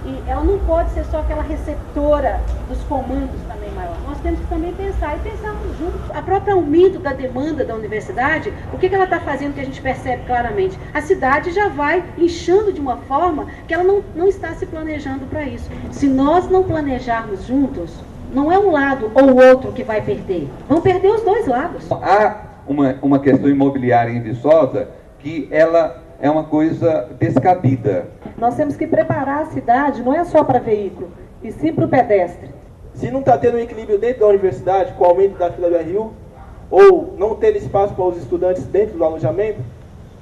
E ela não pode ser só aquela receptora dos comandos também maior. Nós temos que também pensar, e pensarmos juntos. A própria aumento da demanda da universidade, o que ela está fazendo que a gente percebe claramente? A cidade já vai inchando de uma forma que ela não está se planejando para isso. Se nós não planejarmos juntos, não é um lado ou o outro que vai perder. Vão perder os dois lados. Há uma questão imobiliária em Viçosa que ela é uma coisa descabida. Nós temos que preparar a cidade, não é só para veículo, e sim para o pedestre. Se não está tendo um equilíbrio dentro da universidade, com o aumento da fila do RU, ou não ter espaço para os estudantes dentro do alojamento,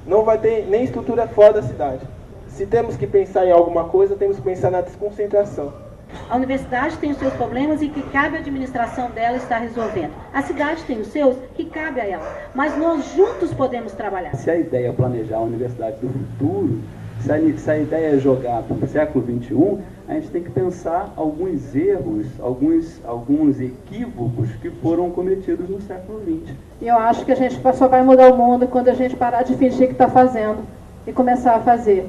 não vai ter nem estrutura fora da cidade. Se temos que pensar em alguma coisa, temos que pensar na desconcentração. A universidade tem os seus problemas e que cabe à administração dela estar resolvendo. A cidade tem os seus que cabe a ela. Mas nós juntos podemos trabalhar. Se a ideia é planejar a universidade do futuro, se a ideia é jogar para o século XXI, a gente tem que pensar alguns erros, alguns equívocos que foram cometidos no século XX. E eu acho que a gente só vai mudar o mundo quando a gente parar de fingir que está fazendo e começar a fazer.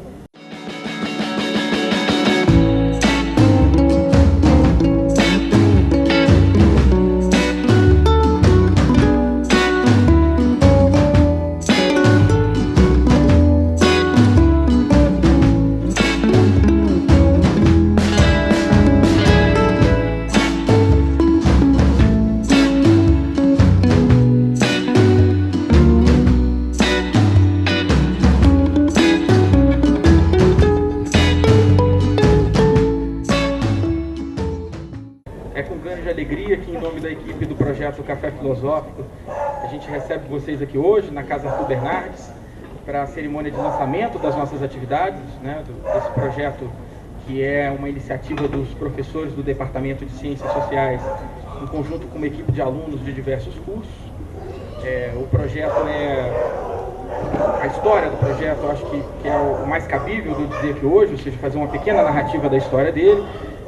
Do Café Filosófico, a gente recebe vocês aqui hoje na Casa Arthur Bernardes para a cerimônia de lançamento das nossas atividades, né, desse projeto que é uma iniciativa dos professores do Departamento de Ciências Sociais em conjunto com uma equipe de alunos de diversos cursos. O projeto a história do projeto, eu acho que é o mais cabível de dizer aqui hoje, ou seja, fazer uma pequena narrativa da história dele.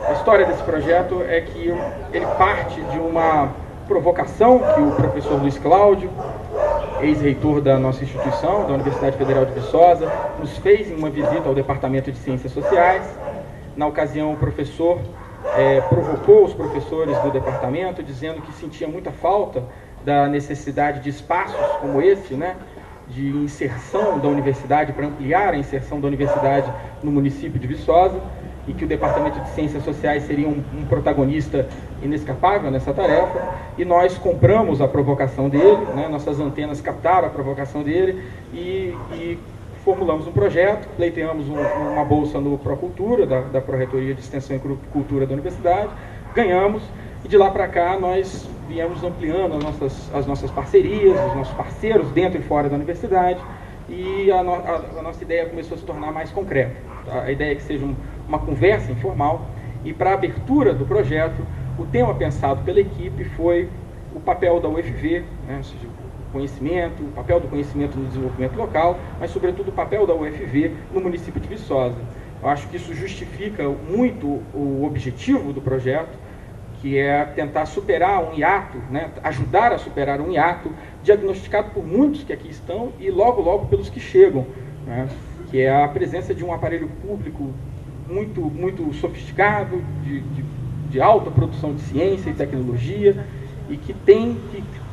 A história desse projeto é que ele parte de uma provocação que o professor Luiz Cláudio, ex-reitor da nossa instituição, da Universidade Federal de Viçosa, nos fez em uma visita ao Departamento de Ciências Sociais. Na ocasião, o professor provocou os professores do departamento, dizendo que sentia muita falta da necessidade de espaços como esse, né, de inserção da universidade, para ampliar a inserção da universidade no município de Viçosa, e que o Departamento de Ciências Sociais seria um protagonista inescapável nessa tarefa, e nós compramos a provocação dele, né, nossas antenas captaram a provocação dele e formulamos um projeto, pleiteamos uma bolsa no Procultura, da Pró-Reitoria de Extensão e Cultura da Universidade, ganhamos, e de lá para cá nós viemos ampliando as nossas parcerias, os nossos parceiros dentro e fora da universidade, e a nossa ideia começou a se tornar mais concreta. A ideia é que seja uma conversa informal, e para a abertura do projeto, o tema pensado pela equipe foi o papel da UFV, né, ou seja, o papel do conhecimento no desenvolvimento local, mas sobretudo o papel da UFV no município de Viçosa. Eu acho que isso justifica muito o objetivo do projeto, que é tentar superar um hiato, né, ajudar a superar um hiato diagnosticado por muitos que aqui estão e logo pelos que chegam, né, que é a presença de um aparelho público muito sofisticado, de alta produção de ciência e tecnologia, e que tem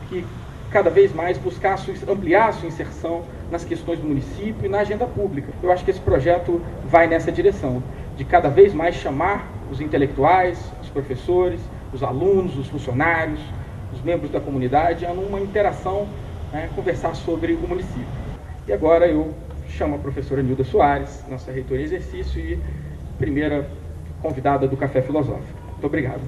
que cada vez mais buscar ampliar a sua inserção nas questões do município e na agenda pública. Eu acho que esse projeto vai nessa direção, de cada vez mais chamar os intelectuais, os professores, os alunos, os funcionários, os membros da comunidade a numa interação, né, conversar sobre o município. E agora eu chamo a professora Nilda Soares, nossa reitora em exercício e primeira convidada do Café Filosófico. Muito obrigado.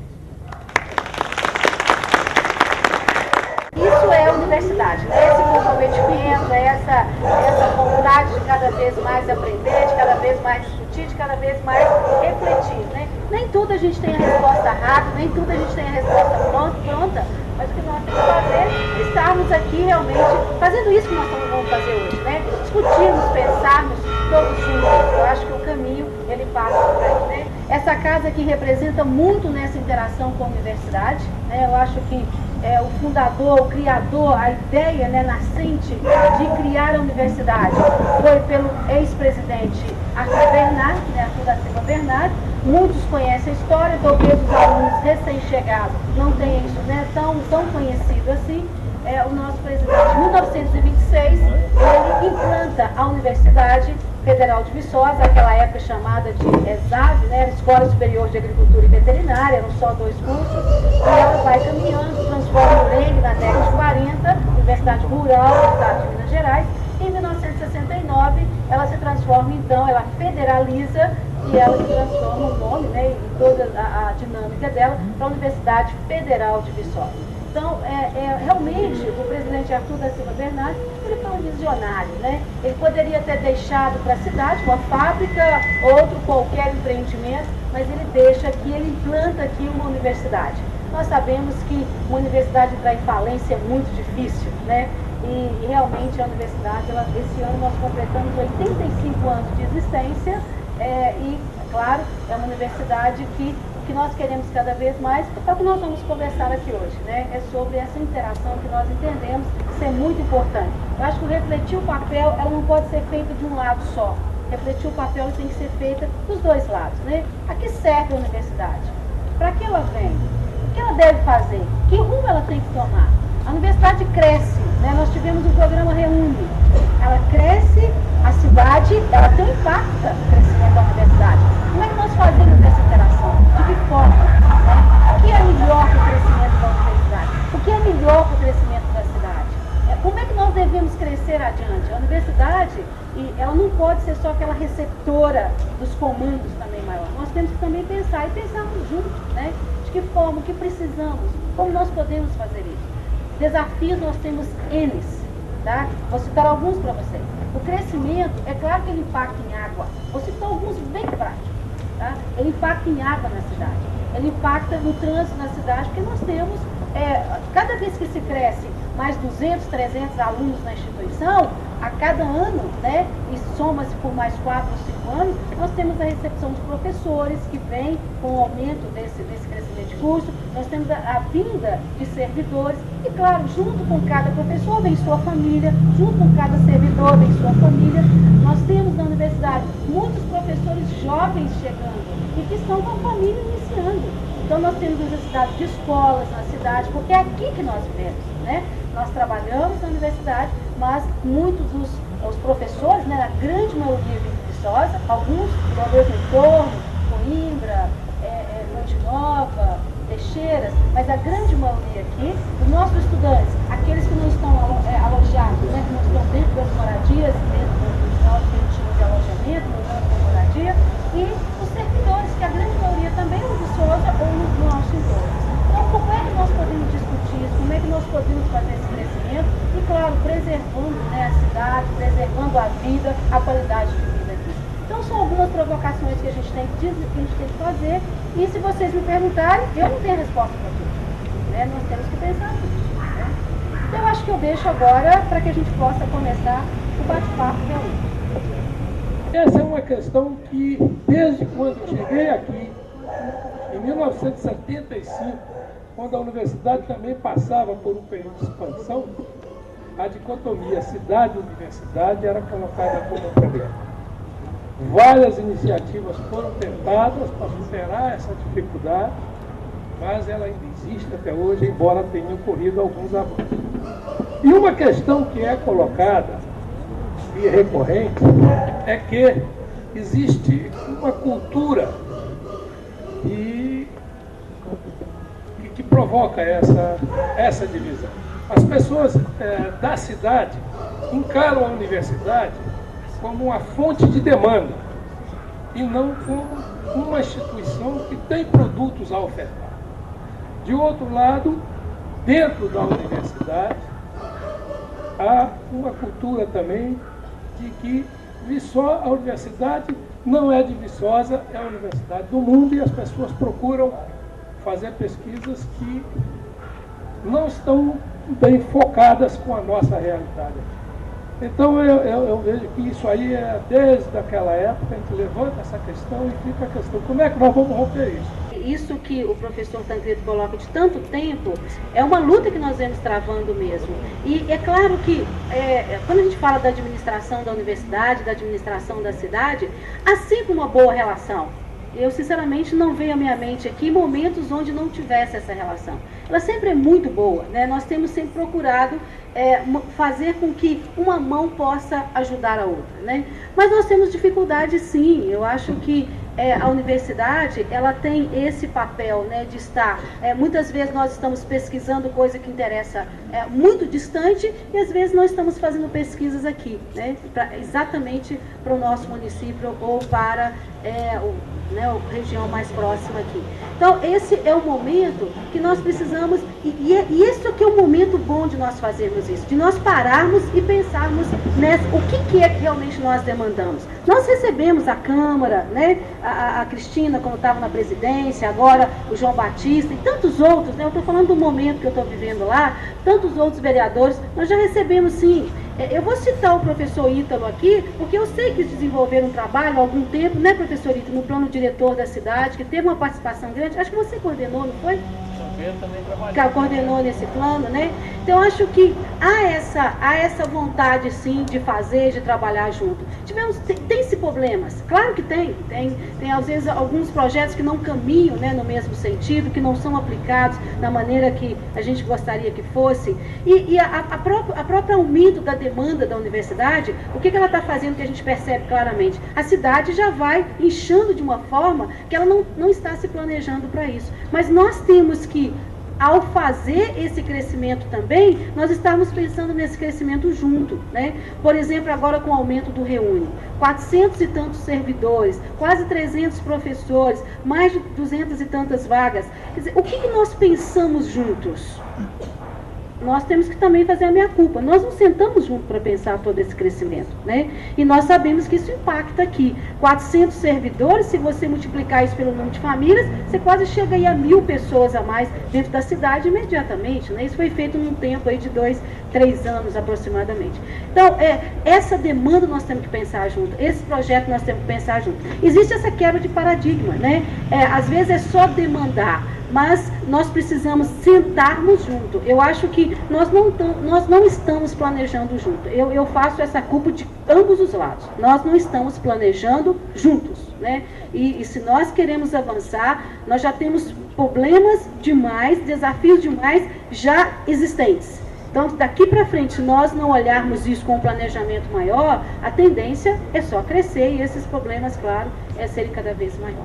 Isso é a universidade, né? Esse comprometimento, essa vontade de cada vez mais aprender, de cada vez mais discutir, de cada vez mais refletir, né? Nem tudo a gente tem a resposta rápida, nem tudo a gente tem a resposta pronta, mas o que nós temos que fazer é estarmos aqui realmente fazendo isso que nós vamos fazer hoje, né? Discutirmos, pensarmos todos juntos. Eu acho que o caminho, ele passa por aí, né? Essa casa aqui representa muito nessa interação com a universidade, né? Eu acho que o fundador, o criador, a ideia, né, nascente de criar a universidade foi pelo ex-presidente Arthur Bernardes, né, Arthur da Silva Bernardes, muitos conhecem a história, talvez os alunos recém-chegados não tenham isso, né, tão conhecido assim. O nosso presidente, em 1926, ele implanta a Universidade Federal de Viçosa, aquela época chamada de ESAV, né, Escola Superior de Agricultura e Veterinária, eram só 2 cursos, e ela vai caminhando, transforma o Leme na década de 40, Universidade Rural do Estado de Minas Gerais. Em 1969, ela se transforma, então, ela federaliza e ela se transforma o nome, né, e toda a dinâmica dela para a Universidade Federal de Viçosa. Então, realmente, o presidente Arthur da Silva Bernardes, ele foi um visionário, né? Ele poderia ter deixado para a cidade uma fábrica, outro qualquer empreendimento, mas ele deixa aqui, ele implanta aqui uma universidade. Nós sabemos que uma universidade entrar em falência é muito difícil, né? E realmente a universidade, esse ano nós completamos 85 anos de existência, e, claro, é uma universidade que nós queremos cada vez mais, é o que nós vamos conversar aqui hoje, né? É sobre essa interação que nós entendemos ser muito importante. Eu acho que o refletir o papel, ela não pode ser feita de um lado só. Refletir o papel tem que ser feita dos 2 lados, né? A que serve a universidade? Para que ela vem? O que ela deve fazer? Que rumo ela tem que tomar? A universidade cresce, né? Nós tivemos o programa Reúne. Ela cresce, a cidade, ela tem um impacto no crescimento da universidade. Como é que nós fazemos essa interação? De que forma? O que é melhor para o crescimento da universidade? O que é melhor para o crescimento da cidade? Como é que nós devemos crescer adiante? A universidade, ela não pode ser só aquela receptora dos comandos também maior. Nós temos que também pensar, e pensarmos juntos, né? De que forma, o que precisamos, como nós podemos fazer isso. Desafios nós temos N's, tá? Vou citar alguns para vocês. O crescimento, é claro que ele impacta em água. Vou citar alguns bem práticos, tá? Ele impacta em água na cidade. Ele impacta no trânsito na cidade, porque nós temos, cada vez que se cresce mais 200, 300 alunos na instituição, a cada ano, né, e soma-se por mais 4 ou 5 anos, nós temos a recepção de professores que vem com o aumento desse crescimento de curso, nós temos a vinda de servidores, e claro, junto com cada professor vem sua família, junto com cada servidor vem sua família. Nós temos na universidade muitos professores jovens chegando e que estão com a família iniciando. Então nós temos necessidade de escolas na cidade, porque é aqui que nós vivemos, né? Nós trabalhamos na universidade, mas muitos os professores, né, a grande maioria vivem em Viçosa, alguns talvez no entorno, Coimbra, Monte Nova, Teixeiras, mas a grande maioria aqui, os nossos estudantes, aqueles que não estão alojados, né, que não estão dentro das moradias, dentro dos nossos centros de alojamento, no campo da moradia, e os servidores, que a grande maioria também é no Viçosa ou no nosso entorno. Então, como é que nós podemos discutir isso? Como é que nós podemos fazer esse crescimento? E, claro, preservando, né, a cidade, preservando a vida, a qualidade de vida aqui. Então, são algumas provocações que a gente tem que fazer. E, se vocês me perguntarem, eu não tenho resposta para tudo, né? Nós temos que pensar nisso, né? Então, eu acho que eu deixo agora para que a gente possa começar o bate-papo realmente. Essa é uma questão que, desde quando eu cheguei aqui, em 1975, quando a universidade também passava por um período de expansão, a dicotomia cidade-universidade era colocada como problema. Várias iniciativas foram tentadas para superar essa dificuldade, mas ela ainda existe até hoje, embora tenham ocorrido alguns avanços. E uma questão que é colocada, e recorrente, é que existe uma cultura que provoca essa divisão. As pessoas da cidade encaram a universidade como uma fonte de demanda e não como uma instituição que tem produtos a ofertar. De outro lado, dentro da universidade, há uma cultura também de que a universidade não é de Viçosa, é a universidade do mundo, e as pessoas procuram fazer pesquisas que não estão bem focadas com a nossa realidade. Então eu vejo que isso aí desde aquela época, a gente levanta essa questão e fica a questão, como é que nós vamos romper isso? Isso que o professor Tancredo coloca de tanto tempo, é uma luta que nós vemos travando mesmo. E é claro que, quando a gente fala da administração da universidade, da administração da cidade, há sempre uma boa relação. Eu, sinceramente, não veio à minha mente aqui momentos onde não tivesse essa relação. Ela sempre é muito boa, né? Nós temos sempre procurado fazer com que uma mão possa ajudar a outra, né? Mas nós temos dificuldade, sim. Eu acho que a universidade, ela tem esse papel, né, de estar, muitas vezes nós estamos pesquisando coisa que interessa muito distante, e às vezes nós estamos fazendo pesquisas aqui, né, exatamente para o nosso município ou para a região mais próxima aqui. Então, esse é o momento que nós precisamos, e esse aqui é o momento bom de nós fazermos isso, de nós pararmos e pensarmos o que é que realmente nós demandamos. Nós recebemos a Câmara, né, a Cristina, quando estava na presidência, agora o João Batista e tantos outros, né, eu estou falando do momento que eu estou vivendo lá, tantos outros vereadores, nós já recebemos sim. Eu vou citar o professor Ítalo aqui, porque eu sei que eles desenvolveram um trabalho há algum tempo, né, professor Ítalo, no plano diretor da cidade, que teve uma participação grande, acho que você coordenou, não foi? Eu também trabalhei. Coordenou nesse plano, né? Então, eu acho que há essa vontade, sim, de fazer, de trabalhar junto. Tem-se problemas? Claro que tem. Tem, às vezes, alguns projetos que não caminham, né, no mesmo sentido, que não são aplicados da maneira que a gente gostaria que fosse. E a própria aumento da demanda da universidade, o que ela está fazendo que a gente percebe claramente? A cidade já vai inchando de uma forma que ela não está se planejando para isso. Mas nós temos que, ao fazer esse crescimento também, nós estamos pensando nesse crescimento junto, né? Por exemplo, agora com o aumento do Reúne, 400 e tantos servidores, quase 300 professores, mais de 200 e tantas vagas. Quer dizer, o que nós pensamos juntos? Nós temos que também fazer a meia-culpa. Nós não sentamos junto para pensar todo esse crescimento, né? E nós sabemos que isso impacta aqui. 400 servidores, se você multiplicar isso pelo número de famílias, você quase chega aí a 1000 pessoas a mais dentro da cidade imediatamente, né? Isso foi feito num tempo aí de 2, 3 anos aproximadamente. Então, essa demanda nós temos que pensar junto, esse projeto nós temos que pensar junto. Existe essa quebra de paradigma, né? Às vezes é só demandar, mas nós precisamos sentarmos junto. Eu acho que nós não estamos planejando junto. Eu faço essa culpa de ambos os lados. Nós não estamos planejando juntos, né? E se nós queremos avançar, nós já temos problemas demais, desafios demais já existentes. Então, daqui para frente, se nós não olharmos isso com um planejamento maior, a tendência é só crescer e esses problemas, claro, serem cada vez maiores.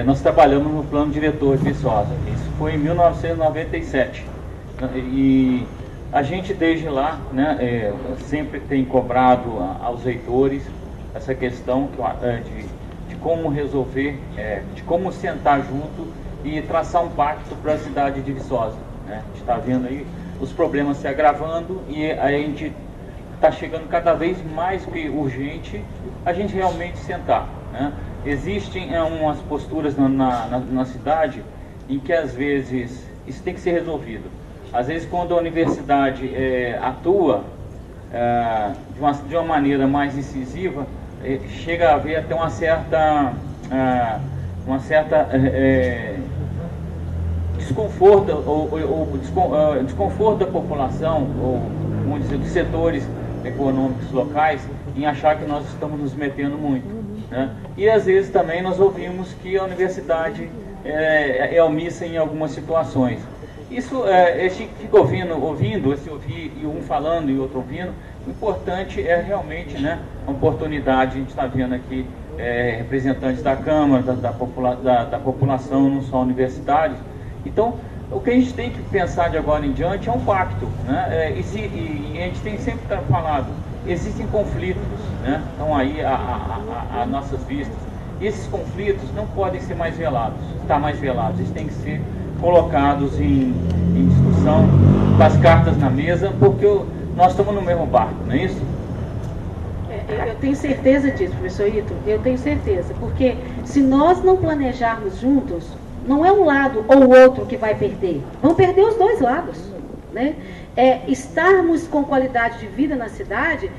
Nós trabalhamos no plano diretor de Viçosa. Isso foi em 1997. E a gente, desde lá, né, sempre tem cobrado aos reitores essa questão de como resolver, de como sentar junto e traçar um pacto para a cidade de Viçosa, né? A gente está vendo aí os problemas se agravando e a gente está chegando cada vez mais que urgente a gente realmente sentar, né? Existem umas posturas na cidade em que às vezes isso tem que ser resolvido. Às vezes quando a universidade atua de uma maneira mais incisiva, chega a haver até uma certa desconforto desconforto da população, ou vamos dizer, dos setores econômicos locais, em achar que nós estamos nos metendo muito, né? E às vezes também nós ouvimos que a universidade é omissa em algumas situações. Isso, a gente fica ouvindo, esse ouvir, e um falando e outro ouvindo. O importante é realmente, né, a oportunidade. A gente está vendo aqui representantes da Câmara, da população, não só universidades. Então, o que a gente tem que pensar de agora em diante é um pacto, né? E a gente tem sempre falado, existem conflitos, né? Estão aí a nossas vistas. E esses conflitos não podem ser mais velados, eles têm que ser colocados em discussão, com as cartas na mesa, porque nós estamos no mesmo barco, não é isso? Eu tenho certeza disso, professor Ito, eu tenho certeza, porque se nós não planejarmos juntos, não é um lado ou o outro que vai perder, vão perder os dois lados, né? Estarmos com qualidade de vida na cidade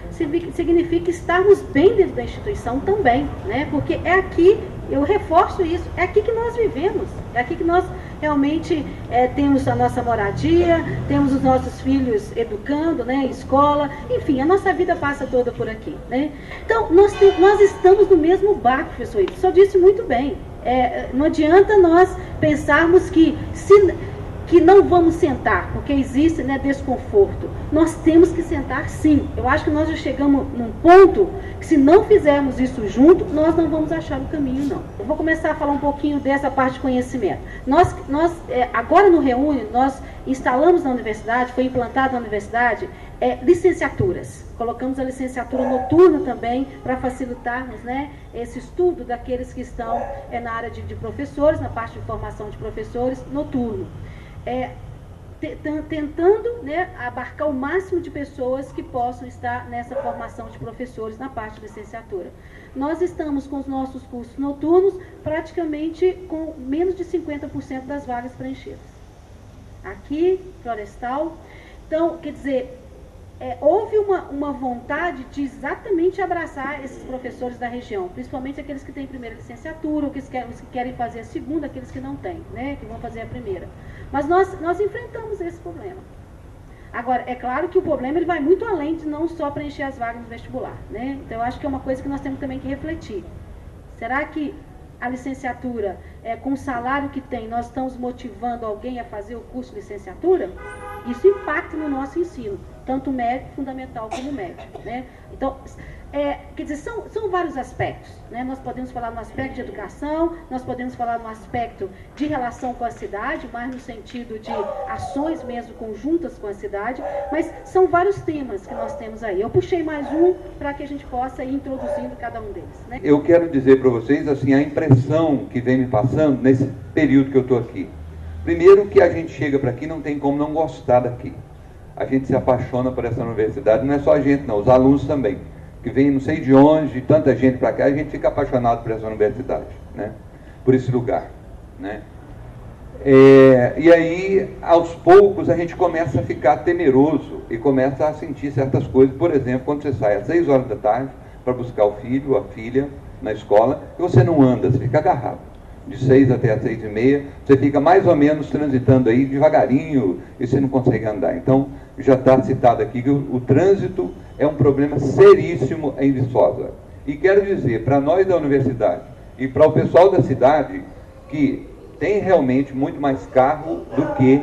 significa estarmos bem dentro da instituição também, né? Porque é aqui, eu reforço isso, é aqui que nós vivemos, é aqui que nós realmente temos a nossa moradia, temos os nossos filhos educando, né, escola, enfim, a nossa vida passa toda por aqui, né? Então, nós estamos no mesmo barco, professor Ito, só disse muito bem. Não adianta nós pensarmos que não vamos sentar, porque existe, né, desconforto. Nós temos que sentar sim. Eu acho que nós já chegamos num ponto que, se não fizermos isso junto, nós não vamos achar o caminho, não. Eu vou começar a falar um pouquinho dessa parte de conhecimento. Agora no Reúne, nós instalamos na universidade, foi implantado na universidade, licenciaturas. Colocamos a licenciatura noturna também, para facilitarmos, né, esse estudo daqueles que estão na área de professores, na parte de formação de professores, noturno. Tentando, né, abarcar o máximo de pessoas que possam estar nessa formação de professores na parte de licenciatura. Nós estamos com os nossos cursos noturnos praticamente com menos de 50% das vagas preenchidas. Aqui, Florestal. Então, quer dizer, houve uma vontade de exatamente abraçar esses professores da região, principalmente aqueles que têm primeira licenciatura, ou os que querem fazer a segunda, aqueles que não têm, né, que vão fazer a primeira. Mas nós enfrentamos esse problema. Agora, é claro que o problema ele vai muito além de não só preencher as vagas no vestibular, né? Então, eu acho que é uma coisa que nós temos também que refletir. Será que a licenciatura, com o salário que tem, nós estamos motivando alguém a fazer o curso de licenciatura? Isso impacta no nosso ensino, tanto médio, fundamental, como médio, né? Então, quer dizer, são vários aspectos, né? Nós podemos falar no aspecto de educação, nós podemos falar no aspecto de relação com a cidade, mais no sentido de ações mesmo conjuntas com a cidade, mas são vários temas que nós temos aí. Eu puxei mais um para que a gente possa ir introduzindo cada um deles, né? Eu quero dizer para vocês, assim, a impressão que vem me passando nesse período que eu estou aqui. Primeiro, que a gente chega para aqui, não tem como não gostar daqui. A gente se apaixona por essa universidade, não é só a gente não, os alunos também, que vem não sei de onde, tanta gente para cá, a gente fica apaixonado por essa universidade, né? Por esse lugar, né? E aí, aos poucos, a gente começa a ficar temeroso e começa a sentir certas coisas. Por exemplo, quando você sai às 6 horas da tarde para buscar o filho ou a filha na escola, e você não anda, você fica agarrado. De 6 até as 6h30, você fica mais ou menos transitando aí devagarinho e você não consegue andar. Então, já está citado aqui que o trânsito é um problema seríssimo em Viçosa. E quero dizer para nós da universidade e para o pessoal da cidade que tem realmente muito mais carro do que,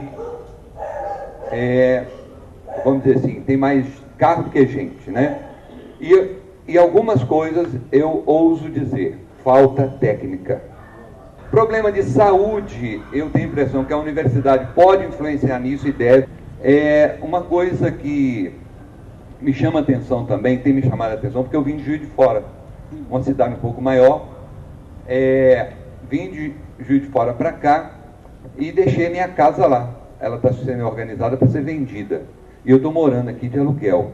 vamos dizer assim, tem mais carro do que gente, né? E algumas coisas eu ouso dizer, falta técnica. Problema de saúde, eu tenho a impressão que a universidade pode influenciar nisso e deve. Uma coisa que me chama a atenção também, tem me chamado a atenção, porque eu vim de Juiz de Fora, uma cidade um pouco maior, vim de Juiz de Fora para cá e deixei minha casa lá. Ela está sendo organizada para ser vendida. E eu estou morando aqui de aluguel.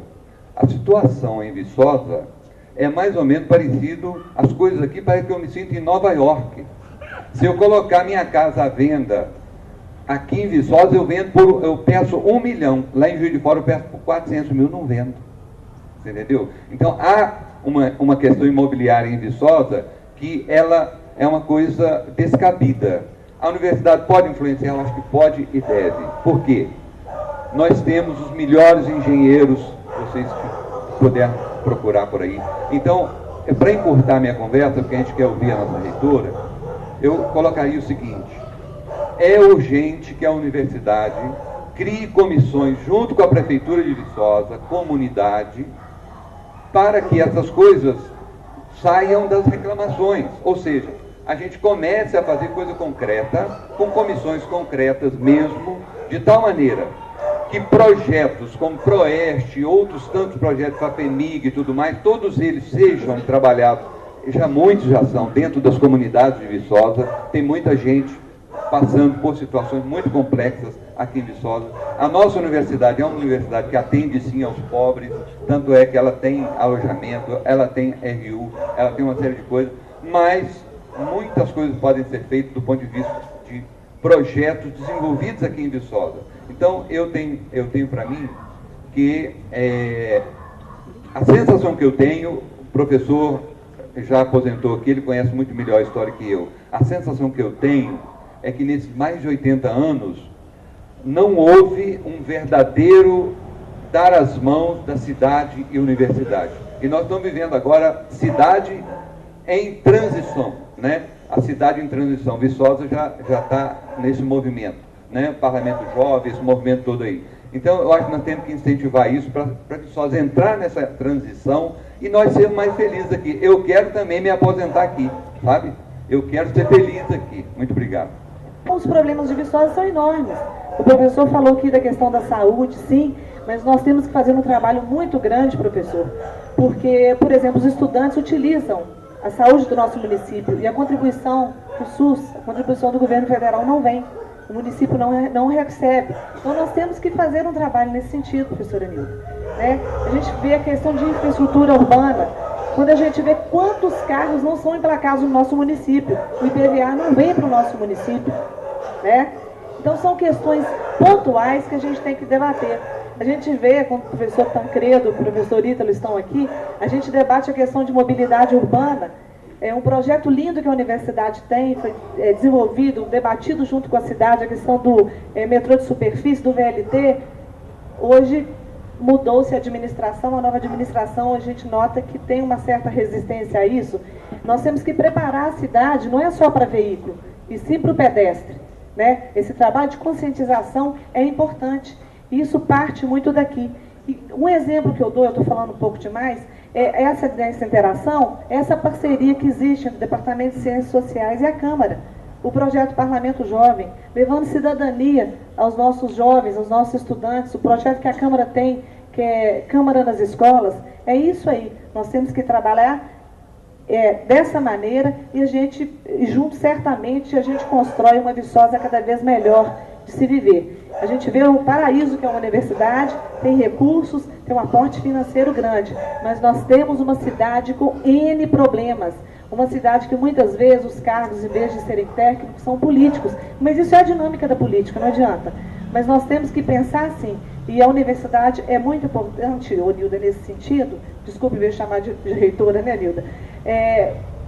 A situação em Viçosa é mais ou menos parecido, as coisas aqui parece que eu me sinto em Nova York. Se eu colocar minha casa à venda aqui em Viçosa, eu peço 1 milhão. Lá em Juiz de Fora eu peço por 400 mil, não vendo. Você entendeu? Então há uma questão imobiliária em Viçosa que ela é uma coisa descabida. A universidade pode influenciar? Eu acho que pode e deve. Por quê? Nós temos os melhores engenheiros, vocês que puderem procurar por aí. Então, para encurtar minha conversa, porque a gente quer ouvir a nossa reitora, eu colocaria o seguinte: é urgente que a universidade crie comissões junto com a Prefeitura de Viçosa, comunidade, para que essas coisas saiam das reclamações. Ou seja, a gente comece a fazer coisa concreta, com comissões concretas mesmo, de tal maneira que projetos como Proeste e outros tantos projetos, FAPEMIG e tudo mais, todos eles sejam trabalhados. Muitos já são dentro das comunidades de Viçosa. Tem muita gente passando por situações muito complexas aqui em Viçosa. A nossa universidade é uma universidade que atende sim aos pobres, tanto é que ela tem alojamento, ela tem RU, ela tem uma série de coisas, mas muitas coisas podem ser feitas do ponto de vista de projetos desenvolvidos aqui em Viçosa. Então, eu tenho para mim que a sensação que eu tenho, o professor já aposentou aqui, ele conhece muito melhor a história que eu. A sensação que eu tenho é que nesses mais de 80 anos não houve um verdadeiro dar as mãos da cidade e universidade. E nós estamos vivendo agora cidade em transição, né? A cidade em transição, Viçosa já está nesse movimento, né? Parlamento Jovem, esse movimento todo aí. Então, eu acho que nós temos que incentivar isso para Viçosa entrar nessa transição e nós sermos mais felizes aqui. Eu quero também me aposentar aqui, sabe? Eu quero ser feliz aqui. Muito obrigado. Os problemas de Viçosa são enormes. O professor falou aqui da questão da saúde, sim, mas nós temos que fazer um trabalho muito grande, professor, porque, por exemplo, os estudantes utilizam a saúde do nosso município e a contribuição do SUS, a contribuição do governo federal não vem. O município não recebe. Então nós temos que fazer um trabalho nesse sentido, professora Nilda. Né? A gente vê a questão de infraestrutura urbana, quando a gente vê quantos carros não são emplacados no nosso município. O IPVA não vem para o nosso município. Né? Então são questões pontuais que a gente tem que debater. A gente vê, quando o professor Tancredo, o professor Ítalo estão aqui, a gente debate a questão de mobilidade urbana. É um projeto lindo que a universidade tem, foi desenvolvido, debatido junto com a cidade, a questão do metrô de superfície, do VLT. Hoje mudou-se a administração, a nova administração, a gente nota que tem uma certa resistência a isso. Nós temos que preparar a cidade, não é só para veículo, e sim para o pedestre. Né? Esse trabalho de conscientização é importante, e isso parte muito daqui. E um exemplo que eu dou, eu estou falando um pouco demais, é essa interação, essa parceria que existe entre o Departamento de Ciências Sociais e a Câmara. O projeto Parlamento Jovem, levando cidadania aos nossos jovens, aos nossos estudantes, o projeto que a Câmara tem, que é Câmara nas Escolas, é isso aí. Nós temos que trabalhar dessa maneira e junto, certamente, a gente constrói uma Viçosa cada vez melhor de se viver. A gente vê o paraíso que é uma universidade, tem recursos, tem um aporte financeiro grande, mas nós temos uma cidade com N problemas. Uma cidade que muitas vezes os cargos, em vez de serem técnicos, são políticos. Mas isso é a dinâmica da política, não adianta. Mas nós temos que pensar assim, e a universidade é muito importante, Nilda, nesse sentido, desculpe me chamar de reitora, né, Nilda?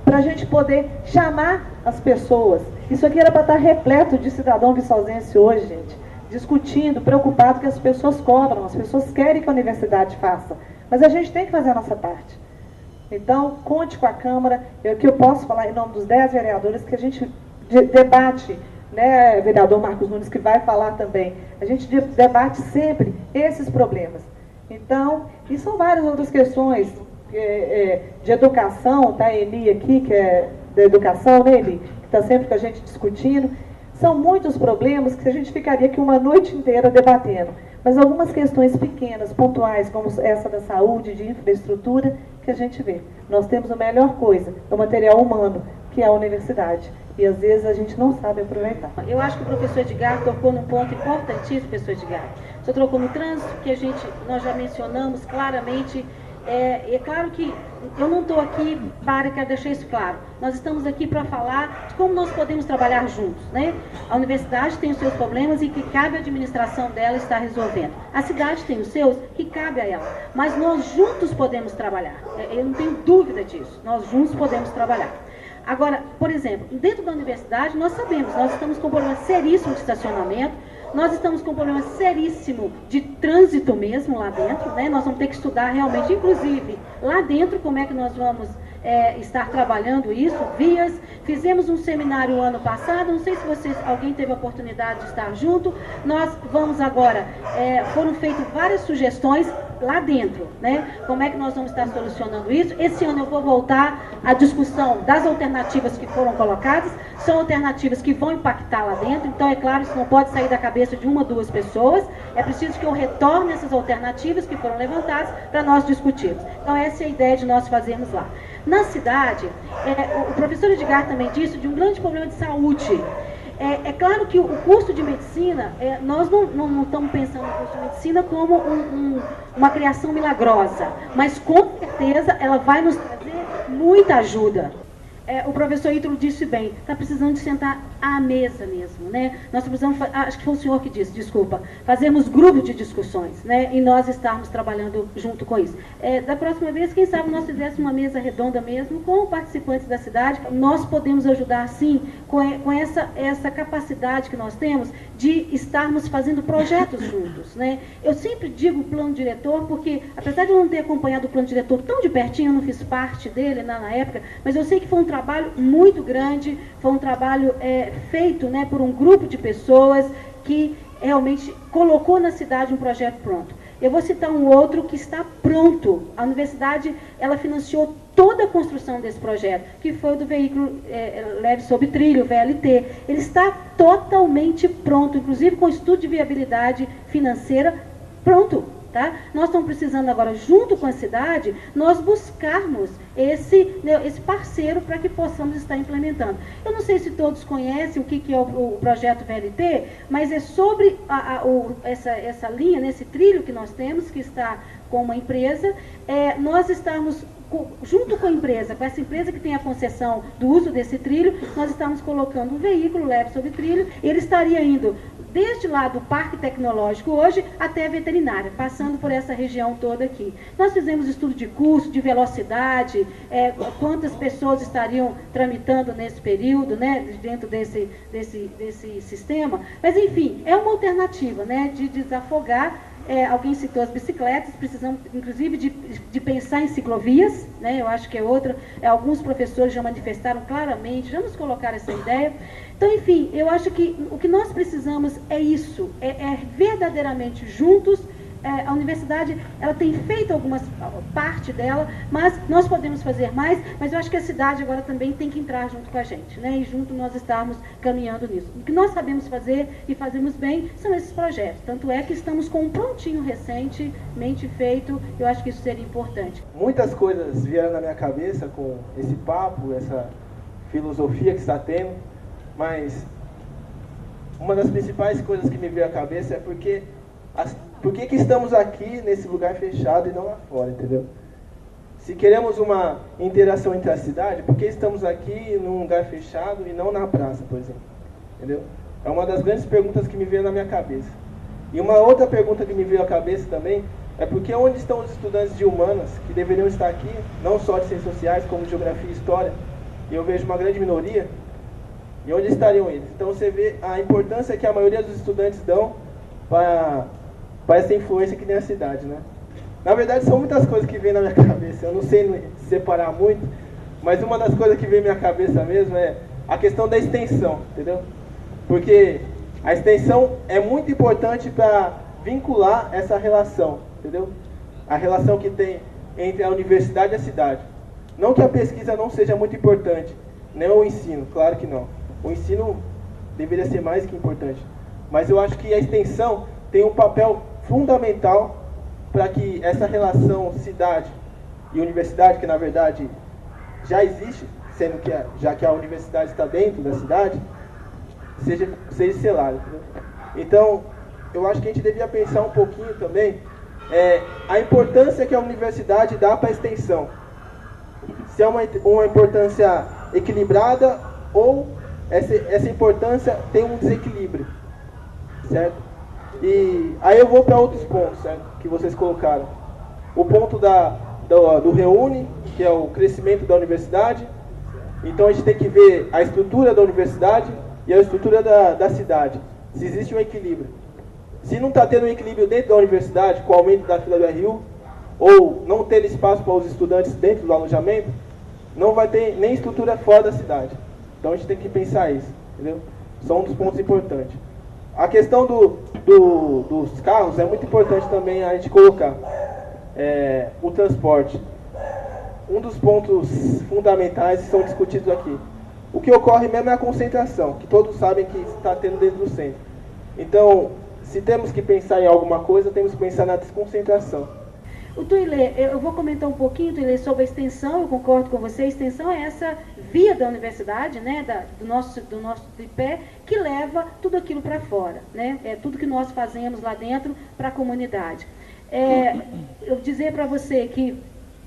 Para a gente poder chamar as pessoas. Isso aqui era para estar repleto de cidadão viçosense hoje, gente. Discutindo, preocupado que as pessoas cobram, as pessoas querem que a universidade faça. Mas a gente tem que fazer a nossa parte. Então, conte com a Câmara, que eu posso falar em nome dos 10 vereadores, que a gente debate, né, vereador Marcos Nunes, que vai falar também, a gente debate sempre esses problemas. Então, e são várias outras questões de educação, tá a Eli aqui, que é da educação, né, Eli, que está sempre com a gente discutindo. São muitos problemas que a gente ficaria aqui uma noite inteira debatendo. Mas algumas questões pequenas, pontuais, como essa da saúde, de infraestrutura, que a gente vê. Nós temos a melhor coisa, o material humano, que é a universidade. E às vezes a gente não sabe aproveitar. Eu acho que o professor Edgar tocou num ponto importantíssimo, professor Edgar. O senhor trocou no trânsito, que nós já mencionamos claramente. É claro que eu não estou aqui para, quero deixar isso claro. Nós estamos aqui para falar de como nós podemos trabalhar juntos, né? A universidade tem os seus problemas e que cabe à administração dela estar resolvendo. A cidade tem os seus que cabe a ela. Mas nós juntos podemos trabalhar. Eu não tenho dúvida disso. Nós juntos podemos trabalhar. Agora, por exemplo, dentro da universidade, nós sabemos, nós estamos com um problema seríssimo de estacionamento, nós estamos com um problema seríssimo de trânsito mesmo lá dentro, né? Nós vamos ter que estudar realmente, inclusive, lá dentro, como é que nós vamos estar trabalhando isso, vias. Fizemos um seminário ano passado, não sei se alguém teve a oportunidade de estar junto. Nós vamos agora, foram feitas várias sugestões lá dentro, né? Como é que nós vamos estar solucionando isso? Esse ano eu vou voltar à discussão das alternativas que foram colocadas. São alternativas que vão impactar lá dentro, então é claro, isso não pode sair da cabeça de uma ou duas pessoas. É preciso que eu retorne essas alternativas que foram levantadas para nós discutirmos. Então essa é a ideia de nós fazermos lá. Na cidade, o professor Edgar também disse de um grande problema de saúde. É claro que o curso de medicina, nós não estamos pensando no curso de medicina como uma criação milagrosa, mas com certeza ela vai nos trazer muita ajuda. O professor Ítalo disse bem, está precisando de sentar à mesa mesmo, né? Nós precisamos, acho que foi o senhor que disse, desculpa, fazermos grupos de discussões, né? E nós estarmos trabalhando junto com isso. Da próxima vez, quem sabe nós fizéssemos uma mesa redonda mesmo, com participantes da cidade. Nós podemos ajudar, sim, com essa capacidade que nós temos de estarmos fazendo projetos juntos, né? Eu sempre digo plano diretor, porque apesar de eu não ter acompanhado o plano diretor tão de pertinho, eu não fiz parte dele na época, mas eu sei que foi um trabalho muito grande, foi um trabalho feito, né, por um grupo de pessoas que realmente colocou na cidade um projeto pronto. Eu vou citar um outro que está pronto. A universidade, ela financiou toda a construção desse projeto, que foi o do veículo leve sob trilho, VLT. Ele está totalmente pronto, inclusive com estudo de viabilidade financeira pronto. Tá? Nós estamos precisando agora, junto com a cidade, nós buscarmos esse parceiro para que possamos estar implementando. Eu não sei se todos conhecem o que é o projeto VLT, mas é sobre essa linha, nesse trilho que nós temos, que está com uma empresa, nós estamos, junto com a empresa, com essa empresa que tem a concessão do uso desse trilho, nós estamos colocando um veículo leve sobre trilho, ele estaria indo desde lá do Parque Tecnológico hoje até a veterinária, passando por essa região toda aqui. Nós fizemos estudo de custo, de velocidade, quantas pessoas estariam tramitando nesse período, né, dentro desse sistema, mas enfim, é uma alternativa, né, de desafogar. Alguém citou as bicicletas, precisamos inclusive de pensar em ciclovias, né? Eu acho que é outra, alguns professores já manifestaram claramente, já nos colocaram essa ideia. Então, enfim, eu acho que o que nós precisamos é isso, verdadeiramente juntos. A universidade, ela tem feito parte dela, mas nós podemos fazer mais, mas eu acho que a cidade agora também tem que entrar junto com a gente, né? E junto nós estarmos caminhando nisso. O que nós sabemos fazer e fazemos bem são esses projetos. Tanto é que estamos com um prontinho recentemente feito, eu acho que isso seria importante. Muitas coisas vieram na minha cabeça com esse papo, essa filosofia que está tendo, mas uma das principais coisas que me veio à cabeça é por que estamos aqui nesse lugar fechado e não lá fora, entendeu? Se queremos uma interação entre a cidade, por que estamos aqui num lugar fechado e não na praça, por exemplo? Entendeu? É uma das grandes perguntas que me veio na minha cabeça. E uma outra pergunta que me veio à cabeça também é porque onde estão os estudantes de humanas que deveriam estar aqui, não só de ciências sociais, como de geografia e história, e eu vejo uma grande minoria, e onde estariam eles? Então você vê a importância que a maioria dos estudantes dão para essa influência que tem a cidade, né? Na verdade, são muitas coisas que vêm na minha cabeça, eu não sei separar muito, mas uma das coisas que vem na minha cabeça mesmo é a questão da extensão, entendeu? Porque a extensão é muito importante para vincular essa relação, entendeu? A relação que tem entre a universidade e a cidade. Não que a pesquisa não seja muito importante, nem o ensino, claro que não. O ensino deveria ser mais que importante, mas eu acho que a extensão tem um papel fundamental para que essa relação cidade e universidade, que na verdade já existe, sendo que já que a universidade está dentro da cidade, seja selada. Então, eu acho que a gente devia pensar um pouquinho também a importância que a universidade dá para a extensão. Se é uma importância equilibrada ou essa importância tem um desequilíbrio, certo? E aí eu vou para outros pontos, certo? Que vocês colocaram. O ponto do Reúne, que é o crescimento da universidade. Então a gente tem que ver a estrutura da universidade e a estrutura da cidade. Se existe um equilíbrio. Se não está tendo um equilíbrio dentro da universidade, com o aumento da fila do RU, ou não ter espaço para os estudantes dentro do alojamento, não vai ter nem estrutura fora da cidade. Então a gente tem que pensar isso, entendeu? São um dos pontos importantes. A questão dos carros é muito importante também a gente colocar. O transporte. Um dos pontos fundamentais que são discutidos aqui. O que ocorre mesmo é a concentração, que todos sabem que está tendo dentro do centro. Então, se temos que pensar em alguma coisa, temos que pensar na desconcentração. O Tuilê, eu vou comentar um pouquinho, Tuilê, sobre a extensão. Eu concordo com você. A extensão é essa via da universidade, né, do nosso tripé, que leva tudo aquilo para fora, né? É tudo que nós fazemos lá dentro para a comunidade. Eu dizer para você que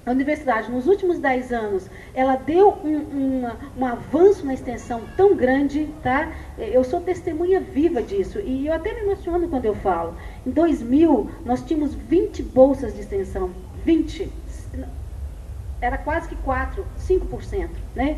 a universidade, nos últimos 10 anos, ela deu um avanço na extensão tão grande, tá? Eu sou testemunha viva disso, e eu até me emociono quando eu falo. Em 2000, nós tínhamos 20 bolsas de extensão, 20. Era quase que 5%, né?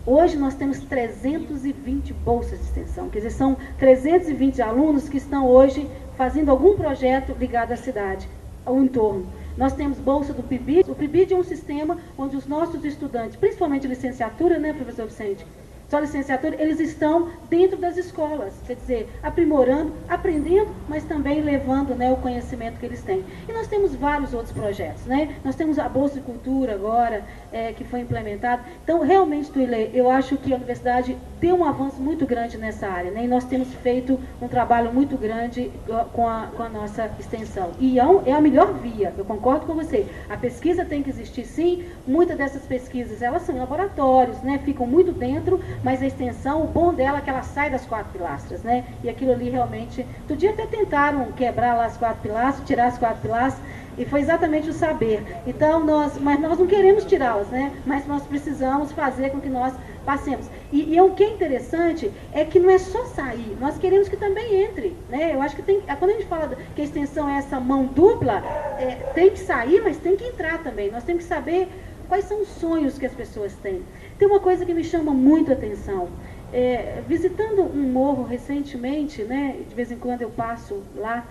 Hoje nós temos 320 bolsas de extensão, quer dizer, são 320 alunos que estão hoje fazendo algum projeto ligado à cidade, ao entorno. Nós temos bolsa do PIBID. O PIBID é um sistema onde os nossos estudantes, principalmente licenciatura, né, professor Vicente? Só licenciatura, eles estão dentro das escolas, quer dizer, aprimorando, aprendendo, mas também levando, né, o conhecimento que eles têm. E nós temos vários outros projetos, né? Nós temos a Bolsa de Cultura agora, que foi implementada. Então, realmente, Tuile, eu acho que a universidade deu um avanço muito grande nessa área, né? E nós temos feito um trabalho muito grande com a nossa extensão. E é a melhor via, eu concordo com você. A pesquisa tem que existir, sim. Muitas dessas pesquisas, elas são em laboratórios, né? Ficam muito dentro, mas a extensão, o bom dela é que ela sai das 4 pilastras, né? E aquilo ali realmente... Outro dia até tentaram quebrar lá as 4 pilastras, tirar as 4 pilastras, e foi exatamente o saber. Então, mas nós não queremos tirá-las, né? Mas nós precisamos fazer com que nós passemos. E o que é interessante é que não é só sair, nós queremos que também entre, né? Eu acho que quando a gente fala que a extensão é essa mão dupla, tem que sair, mas tem que entrar também. Nós temos que saber quais são os sonhos que as pessoas têm. Tem uma coisa que me chama muito a atenção. Visitando um morro recentemente, né? De vez em quando eu passo lá,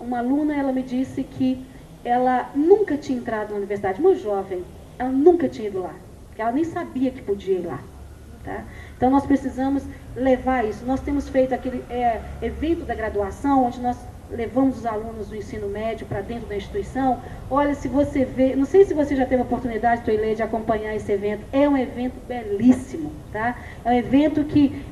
uma aluna, ela me disse que ela nunca tinha entrado na universidade, uma jovem, ela nunca tinha ido lá, porque ela nem sabia que podia ir lá. Tá? Então nós precisamos levar isso. Nós temos feito aquele evento da graduação, onde nós levamos os alunos do ensino médio para dentro da instituição. Olha, se você vê, não sei se você já teve a oportunidade, Tuile, de acompanhar esse evento, é um evento belíssimo, tá? É um evento que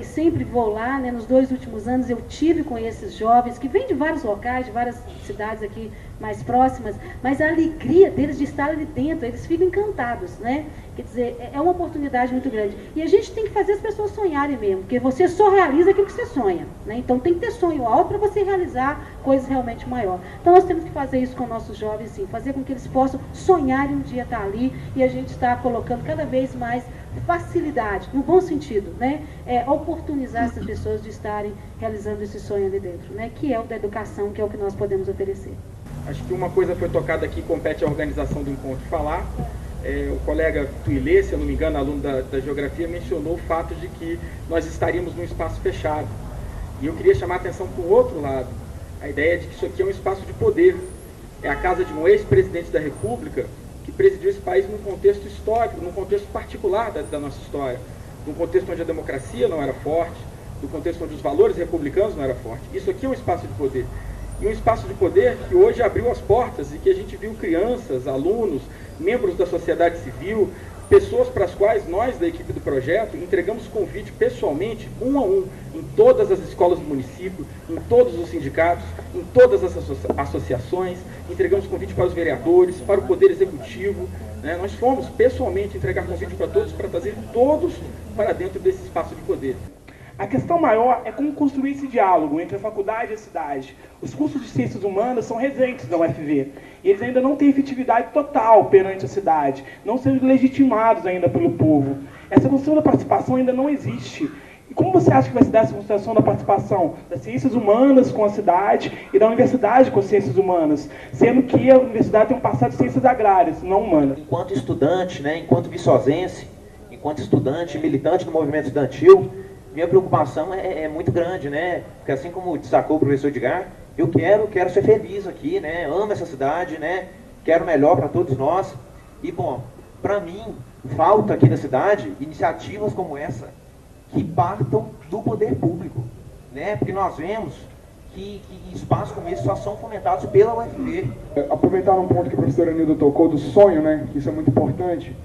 sempre vou lá, né? Nos 2 últimos anos eu tive com esses jovens, que vêm de vários locais, de várias cidades aqui mais próximas, mas a alegria deles de estar ali dentro, eles ficam encantados, né? Quer dizer, é uma oportunidade muito grande. E a gente tem que fazer as pessoas sonharem mesmo, porque você só realiza aquilo que você sonha, né? Então tem que ter sonho alto para você realizar coisas realmente maiores. Então nós temos que fazer isso com nossos jovens, sim, fazer com que eles possam sonhar em um dia estar ali, e a gente está colocando cada vez mais facilidade, no bom sentido, né? Oportunizar essas pessoas de estarem realizando esse sonho ali dentro, né? Que é o da educação, que é o que nós podemos oferecer. Acho que uma coisa foi tocada aqui, compete à organização do encontro falar. O colega Tuile, se eu não me engano, aluno da Geografia, mencionou o fato de que nós estaríamos num espaço fechado. E eu queria chamar a atenção para o outro lado, a ideia de que isso aqui é um espaço de poder. É a casa de um ex-presidente da República que presidiu esse país num contexto histórico, num contexto particular da nossa história, num contexto onde a democracia não era forte, num contexto onde os valores republicanos não eram fortes. Isso aqui é um espaço de poder. E um espaço de poder que hoje abriu as portas e que a gente viu crianças, alunos, membros da sociedade civil, pessoas para as quais nós, da equipe do projeto, entregamos convite pessoalmente, 1 a 1, em todas as escolas do município, em todos os sindicatos, em todas as associações, entregamos convite para os vereadores, para o Poder Executivo, né? Nós fomos pessoalmente entregar convite para todos, para trazer todos para dentro desse espaço de poder. A questão maior é como construir esse diálogo entre a faculdade e a cidade. Os cursos de ciências humanas são recentes da UFV, e eles ainda não têm efetividade total perante a cidade, não são legitimados ainda pelo povo. Essa construção da participação ainda não existe. E como você acha que vai se dar essa construção da participação das ciências humanas com a cidade e da universidade com as ciências humanas, sendo que a universidade tem um passado de ciências agrárias, não humanas? Enquanto estudante, né, enquanto viçosense, enquanto estudante, militante do movimento estudantil, minha preocupação é muito grande, né? Porque assim como destacou o professor Edgar, eu quero ser feliz aqui, né? Amo essa cidade, né? Quero melhor para todos nós. E, bom, para mim, falta aqui na cidade iniciativas como essa, que partam do poder público, né? Porque nós vemos que espaços como esse só são fomentados pela UFV. Aproveitar um ponto que o professor Anildo tocou do sonho, né? Isso é muito importante.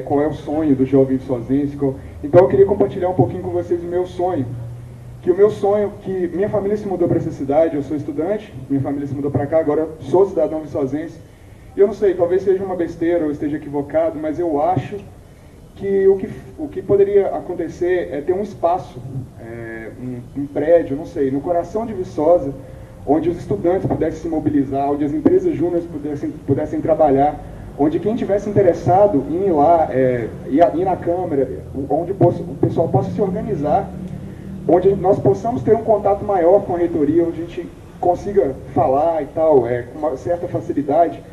Qual é o sonho do jovem viçosense. Então eu queria compartilhar um pouquinho com vocês o meu sonho. Que minha família se mudou para essa cidade, eu sou estudante, minha família se mudou para cá, agora eu sou cidadão viçosense. E eu não sei, talvez seja uma besteira ou esteja equivocado, mas eu acho que o que poderia acontecer é ter um espaço, um prédio, não sei, no coração de Viçosa, onde os estudantes pudessem se mobilizar, onde as empresas júniores pudessem trabalhar, onde quem tivesse interessado em ir lá, ir na Câmara, onde o pessoal possa se organizar, onde nós possamos ter um contato maior com a reitoria, onde a gente consiga falar e tal, com uma certa facilidade.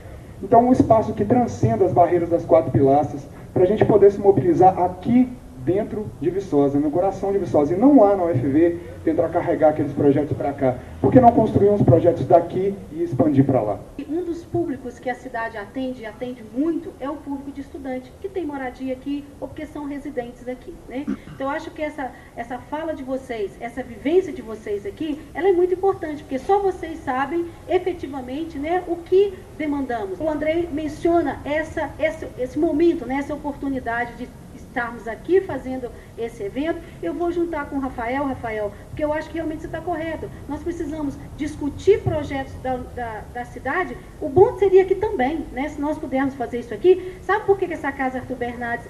Então, um espaço que transcenda as barreiras das 4 pilastras, para a gente poder se mobilizar aqui dentro de Viçosa, no coração de Viçosa, e não lá na UFV tentar carregar aqueles projetos para cá. Por que não construir uns projetos daqui e expandir para lá? Um dos públicos que a cidade atende, e atende muito, é o público de estudante, que tem moradia aqui ou porque são residentes aqui, né? Então, eu acho que essa fala de vocês, essa vivência de vocês aqui, ela é muito importante, porque só vocês sabem efetivamente, né, o que demandamos. O Andrei menciona esse momento, né, essa oportunidade de estarmos aqui fazendo esse evento. Eu vou juntar com o Rafael, porque eu acho que realmente você está correto. Nós precisamos discutir projetos da cidade. O bom seria aqui também, né, se nós pudermos fazer isso aqui. Sabe por que essa Casa Arthur Bernardes,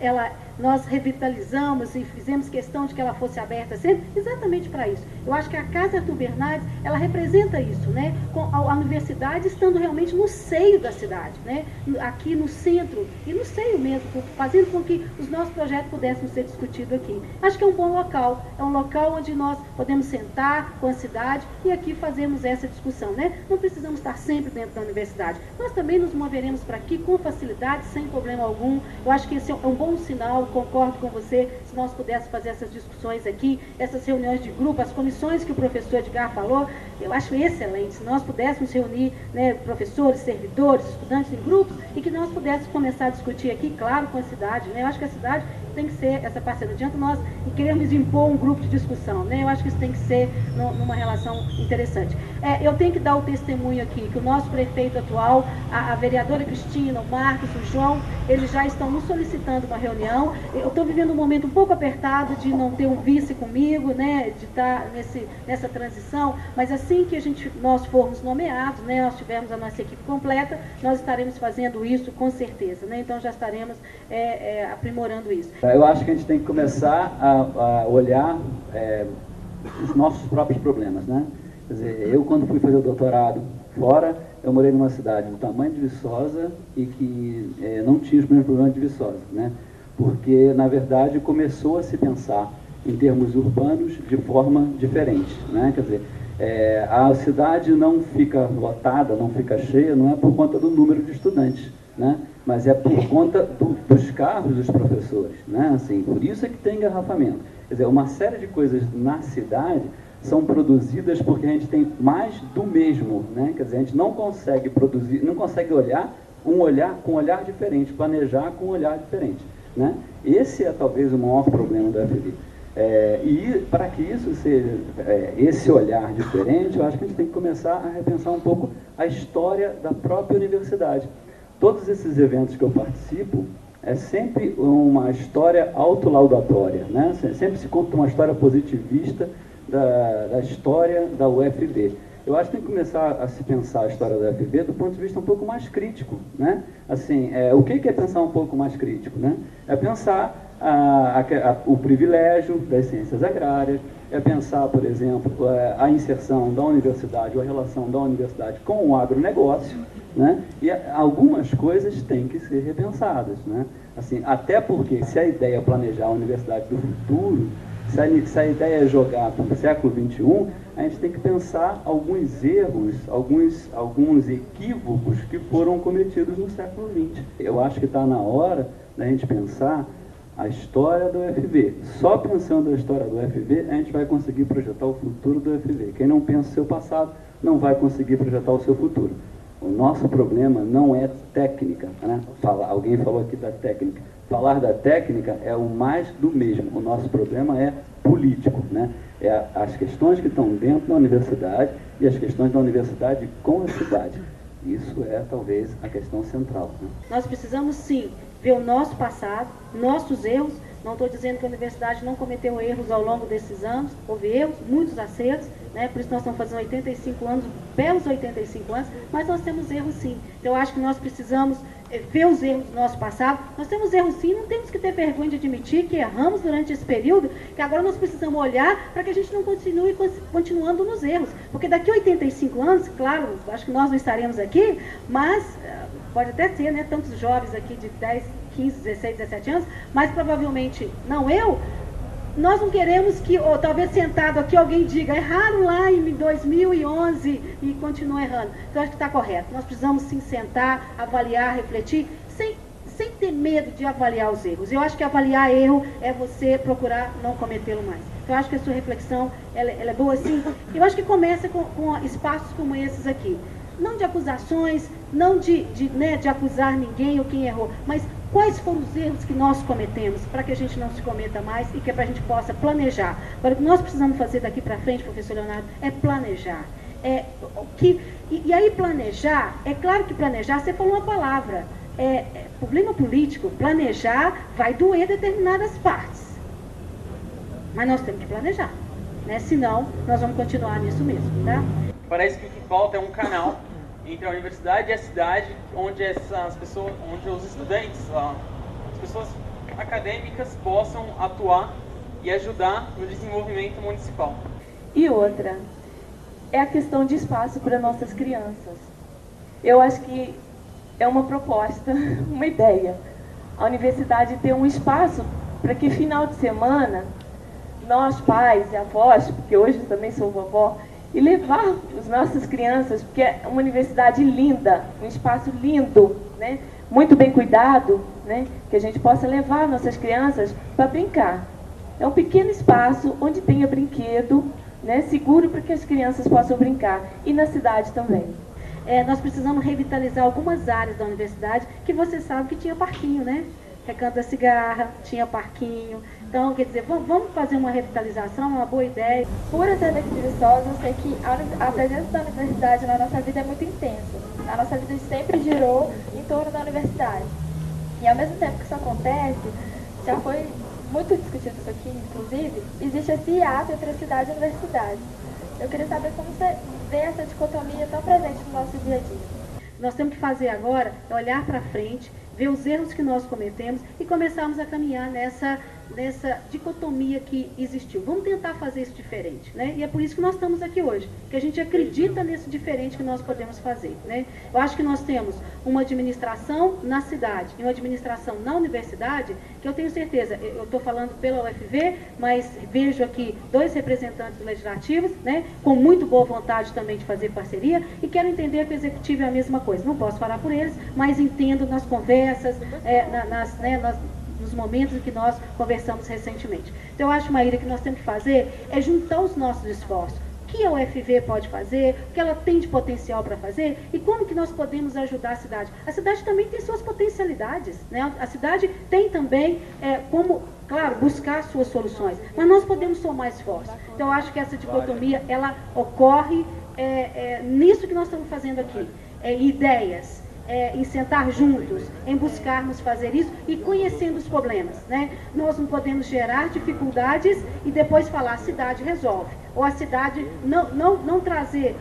nós revitalizamos e fizemos questão de que ela fosse aberta sempre? Exatamente para isso. Eu acho que a Casa Arthur Bernardes, ela representa isso, né, com a universidade estando realmente no seio da cidade, né, aqui no centro e no seio mesmo, fazendo com que os nossos projetos pudessem ser discutidos aqui. Acho que é um bom local, é um local onde nós podemos sentar com a cidade e aqui fazermos essa discussão, né? Não precisamos estar sempre dentro da universidade. Nós também nos moveremos para aqui com facilidade, sem problema algum. Eu acho que esse é um bom sinal, concordo com você, se nós pudéssemos fazer essas discussões aqui, essas reuniões de grupo, as comissões que o professor Edgar falou, eu acho excelente. Se nós pudéssemos reunir, né, professores, servidores, estudantes em grupos e que nós pudéssemos começar a discutir aqui, claro, com a cidade, né? Eu acho que a cidade tem que ser essa parceira. Não adianta nós queremos impor um grupo de discussão, né? Eu acho que isso tem que ser numa relação interessante. Eu tenho que dar o testemunho aqui, que o nosso prefeito atual, a vereadora Cristina, o Marcos, o João, eles já estão nos solicitando uma reunião. Eu estou vivendo um momento um pouco apertado de não ter um vice comigo, né? De estar nessa transição, mas assim que nós formos nomeados, né? Nós tivermos a nossa equipe completa, nós estaremos fazendo isso com certeza, né? Então já estaremos aprimorando isso. Eu acho que a gente tem que começar a olhar os nossos próprios problemas, né? Quer dizer, eu quando fui fazer o doutorado fora, eu morei numa cidade do tamanho de Viçosa e que não tinha os mesmos problemas de Viçosa, né? Porque, na verdade, começou a se pensar em termos urbanos de forma diferente, né? Quer dizer, a cidade não fica lotada, não fica cheia, não é por conta do número de estudantes, né? Mas é por conta dos carros dos professores, né? Assim, por isso é que tem engarrafamento. Quer dizer, uma série de coisas na cidade são produzidas porque a gente tem mais do mesmo, né? Quer dizer, a gente não consegue produzir, não consegue olhar com um olhar diferente, planejar com um olhar diferente, né? Esse é talvez o maior problema da UFV. E para que isso seja esse olhar diferente, eu acho que a gente tem que começar a repensar um pouco a história da própria universidade. Todos esses eventos que eu participo é sempre uma história autolaudatória, né? Sempre se conta uma história positivista da história da UFV. Eu acho que tem que começar a se pensar a história da UFV do ponto de vista um pouco mais crítico, né? Assim, o que é pensar um pouco mais crítico, né? É pensar o privilégio das ciências agrárias, é pensar, por exemplo, a inserção da universidade ou a relação da universidade com o agronegócio, né? E algumas coisas têm que ser repensadas, né? Assim, até porque se a ideia é planejar a universidade do futuro, se a ideia é jogar para o século XXI, a gente tem que pensar alguns erros, alguns equívocos que foram cometidos no século XX. Eu acho que está na hora da gente pensar a história do UFV. Só pensando na história do UFV, a gente vai conseguir projetar o futuro do UFV. Quem não pensa o seu passado, não vai conseguir projetar o seu futuro. O nosso problema não é técnica, né? Alguém falou aqui da técnica. Falar da técnica é o mais do mesmo. O nosso problema é político, né? As questões que estão dentro da universidade e as questões da universidade com a cidade. Isso é, talvez, a questão central, né? Nós precisamos, sim, ver o nosso passado, nossos erros. Não estou dizendo que a universidade não cometeu erros ao longo desses anos. Houve erros, muitos acertos, né? Por isso nós estamos fazendo 85 anos, belos 85 anos, mas nós temos erros, sim. Então, eu acho que nós precisamos ver os erros do nosso passado. Nós temos erros, sim, não temos que ter vergonha de admitir que erramos durante esse período, que agora nós precisamos olhar para que a gente não continue continuando nos erros. Porque daqui a 85 anos, claro, acho que nós não estaremos aqui, mas pode até ter, né, tantos jovens aqui de 10, 15, 16, 17 anos, mas provavelmente não eu. Nós não queremos que, ou talvez sentado aqui, alguém diga, erraram lá em 2011 e continua errando. Então, acho que está correto. Nós precisamos, sim, sentar, avaliar, refletir, sem ter medo de avaliar os erros. Eu acho que avaliar erro é você procurar não cometê-lo mais. Então, eu acho que a sua reflexão ela é boa, sim. Eu acho que começa com espaços como esses aqui. Não de acusações, não de acusar ninguém ou quem errou, mas quais foram os erros que nós cometemos para que a gente não se cometa mais e que para a gente possa planejar. Agora, o que nós precisamos fazer daqui para frente, professor Leonardo, é planejar. E aí planejar, é claro que planejar, você falou uma palavra, problema político, planejar vai doer determinadas partes. Mas nós temos que planejar, né? Senão nós vamos continuar nisso mesmo, tá? Parece que o que falta é um canal entre a universidade e a cidade, onde onde os estudantes, as pessoas acadêmicas possam atuar e ajudar no desenvolvimento municipal. E outra, é a questão de espaço para nossas crianças. Eu acho que é uma proposta, uma ideia. A universidade ter um espaço para que final de semana, nós pais e avós, porque hoje eu também sou vovó, e levar as nossas crianças, porque é uma universidade linda, um espaço lindo, né? Muito bem cuidado, né? Que a gente possa levar nossas crianças para brincar. É um pequeno espaço onde tenha brinquedo, né? Seguro para que as crianças possam brincar. E na cidade também. Nós precisamos revitalizar algumas áreas da universidade que você sabe que tinha parquinho, né? Recanto da Cigarra, tinha parquinho. Então, quer dizer, vamos fazer uma revitalização, uma boa ideia. Por eu ser daqui de Viçosa, eu sei que a presença da universidade na nossa vida é muito intensa. A nossa vida sempre girou em torno da universidade. E ao mesmo tempo que isso acontece, já foi muito discutido isso aqui, inclusive, existe esse hiato entre a cidade e a universidade. Eu queria saber como você vê essa dicotomia tão presente no nosso dia a dia. Nós temos que fazer agora é olhar para frente, ver os erros que nós cometemos e começarmos a caminhar nessa dicotomia que existiu. Vamos tentar fazer isso diferente, né? E é por isso que nós estamos aqui hoje, que a gente acredita nesse diferente que nós podemos fazer, né? Eu acho que nós temos uma administração na cidade e uma administração na universidade, que eu tenho certeza, eu estou falando pela UFV, mas vejo aqui 2 representantes legislativos, né? Com muito boa vontade também de fazer parceria, e quero entender que o executivo é a mesma coisa. Não posso falar por eles, mas entendo nas conversas, nos momentos em que nós conversamos recentemente. Então, eu acho, Maíra, que nós temos que fazer é juntar os nossos esforços. O que a UFV pode fazer, o que ela tem de potencial para fazer e como que nós podemos ajudar a cidade. A cidade também tem suas potencialidades, né? A cidade tem também como, claro, buscar suas soluções, mas nós podemos somar esforços. Então, eu acho que essa dicotomia, ela ocorre nisso que nós estamos fazendo aqui. Ideias, em sentar juntos, em buscarmos fazer isso e conhecendo os problemas, né? Nós não podemos gerar dificuldades e depois falar a cidade resolve, ou a cidade não trazer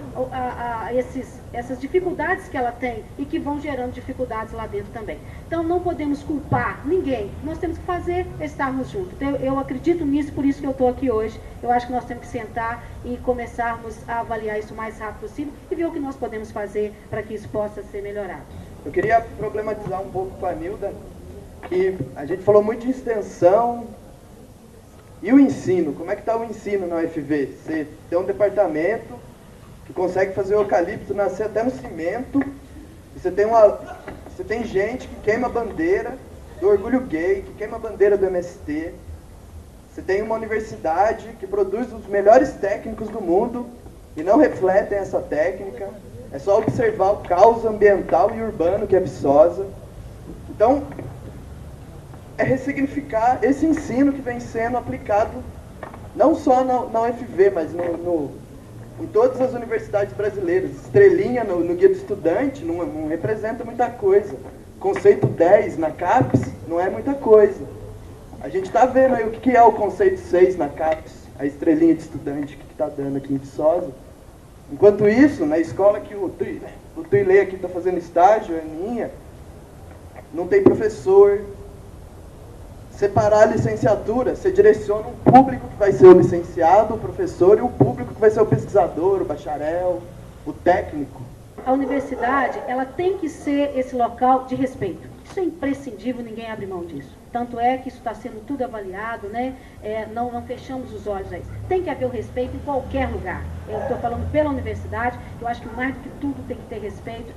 essas dificuldades que ela tem e que vão gerando dificuldades lá dentro também. Então não podemos culpar ninguém, nós temos que fazer estarmos juntos. Então, eu acredito nisso, por isso que eu estou aqui hoje. Eu acho que nós temos que sentar e começarmos a avaliar isso o mais rápido possível e ver o que nós podemos fazer para que isso possa ser melhorado. Eu queria problematizar um pouco com a Nilda, que a gente falou muito de extensão e o ensino. Como é que está o ensino na UFV? Você tem um departamento que consegue fazer o eucalipto nascer até no cimento, e você tem gente que queima a bandeira do orgulho gay, que queima a bandeira do MST. Você tem uma universidade que produz os melhores técnicos do mundo e não refletem essa técnica. É só observar o caos ambiental e urbano que é Viçosa. Então, é ressignificar esse ensino que vem sendo aplicado não só na UFV, mas em todas as universidades brasileiras. Estrelinha no Guia do Estudante não representa muita coisa. Conceito 10 na CAPES não é muita coisa. A gente está vendo aí o que é o conceito 6 na CAPES, a estrelinha de estudante que está dando aqui em Viçosa. Enquanto isso, na escola que o Tuilei aqui está fazendo estágio, a Aninha, não tem professor. Separar a licenciatura, você direciona um público que vai ser o licenciado, o professor, e o público que vai ser o pesquisador, o bacharel, o técnico. A universidade, ela tem que ser esse local de respeito. Isso é imprescindível, ninguém abre mão disso. tanto é que isso está sendo tudo avaliado, né? Não fechamos os olhos a isso. Tem que haver o respeito em qualquer lugar. Eu estou falando pela universidade, eu acho que mais do que tudo tem que ter respeito,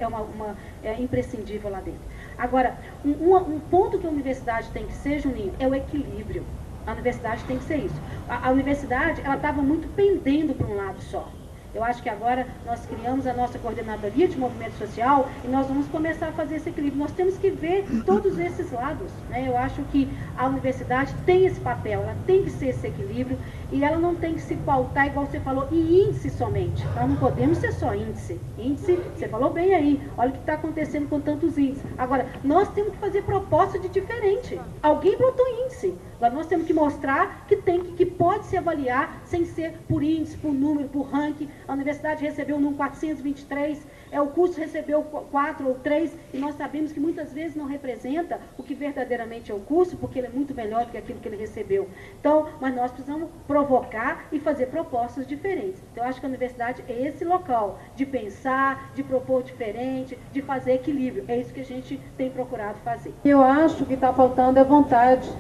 é imprescindível lá dentro. Agora, um ponto que a universidade tem que ser, Juninho, é o equilíbrio. A universidade tem que ser isso. A universidade, ela estava muito pendendo para um lado só. Eu acho que agora nós criamos a nossa coordenadoria de movimento social e nós vamos começar a fazer esse equilíbrio. Nós temos que ver todos esses lados, né? Eu acho que a universidade tem esse papel, ela tem que ser esse equilíbrio e ela não tem que se pautar, igual você falou, em índice somente. Nós não podemos ser só índice. Índice, você falou bem aí, olha o que está acontecendo com tantos índices. Agora, nós temos que fazer proposta de diferente. Alguém botou índice. Agora nós temos que mostrar que pode se avaliar sem ser por índice, por número, por ranking. A universidade recebeu o número 423, o curso recebeu 4 ou 3, e nós sabemos que muitas vezes não representa o que verdadeiramente é o curso, porque ele é muito melhor do que aquilo que ele recebeu. Então, mas nós precisamos provocar e fazer propostas diferentes. Então, eu acho que a universidade é esse local de pensar, de propor diferente, de fazer equilíbrio. É isso que a gente tem procurado fazer. Eu acho que está faltando é vontade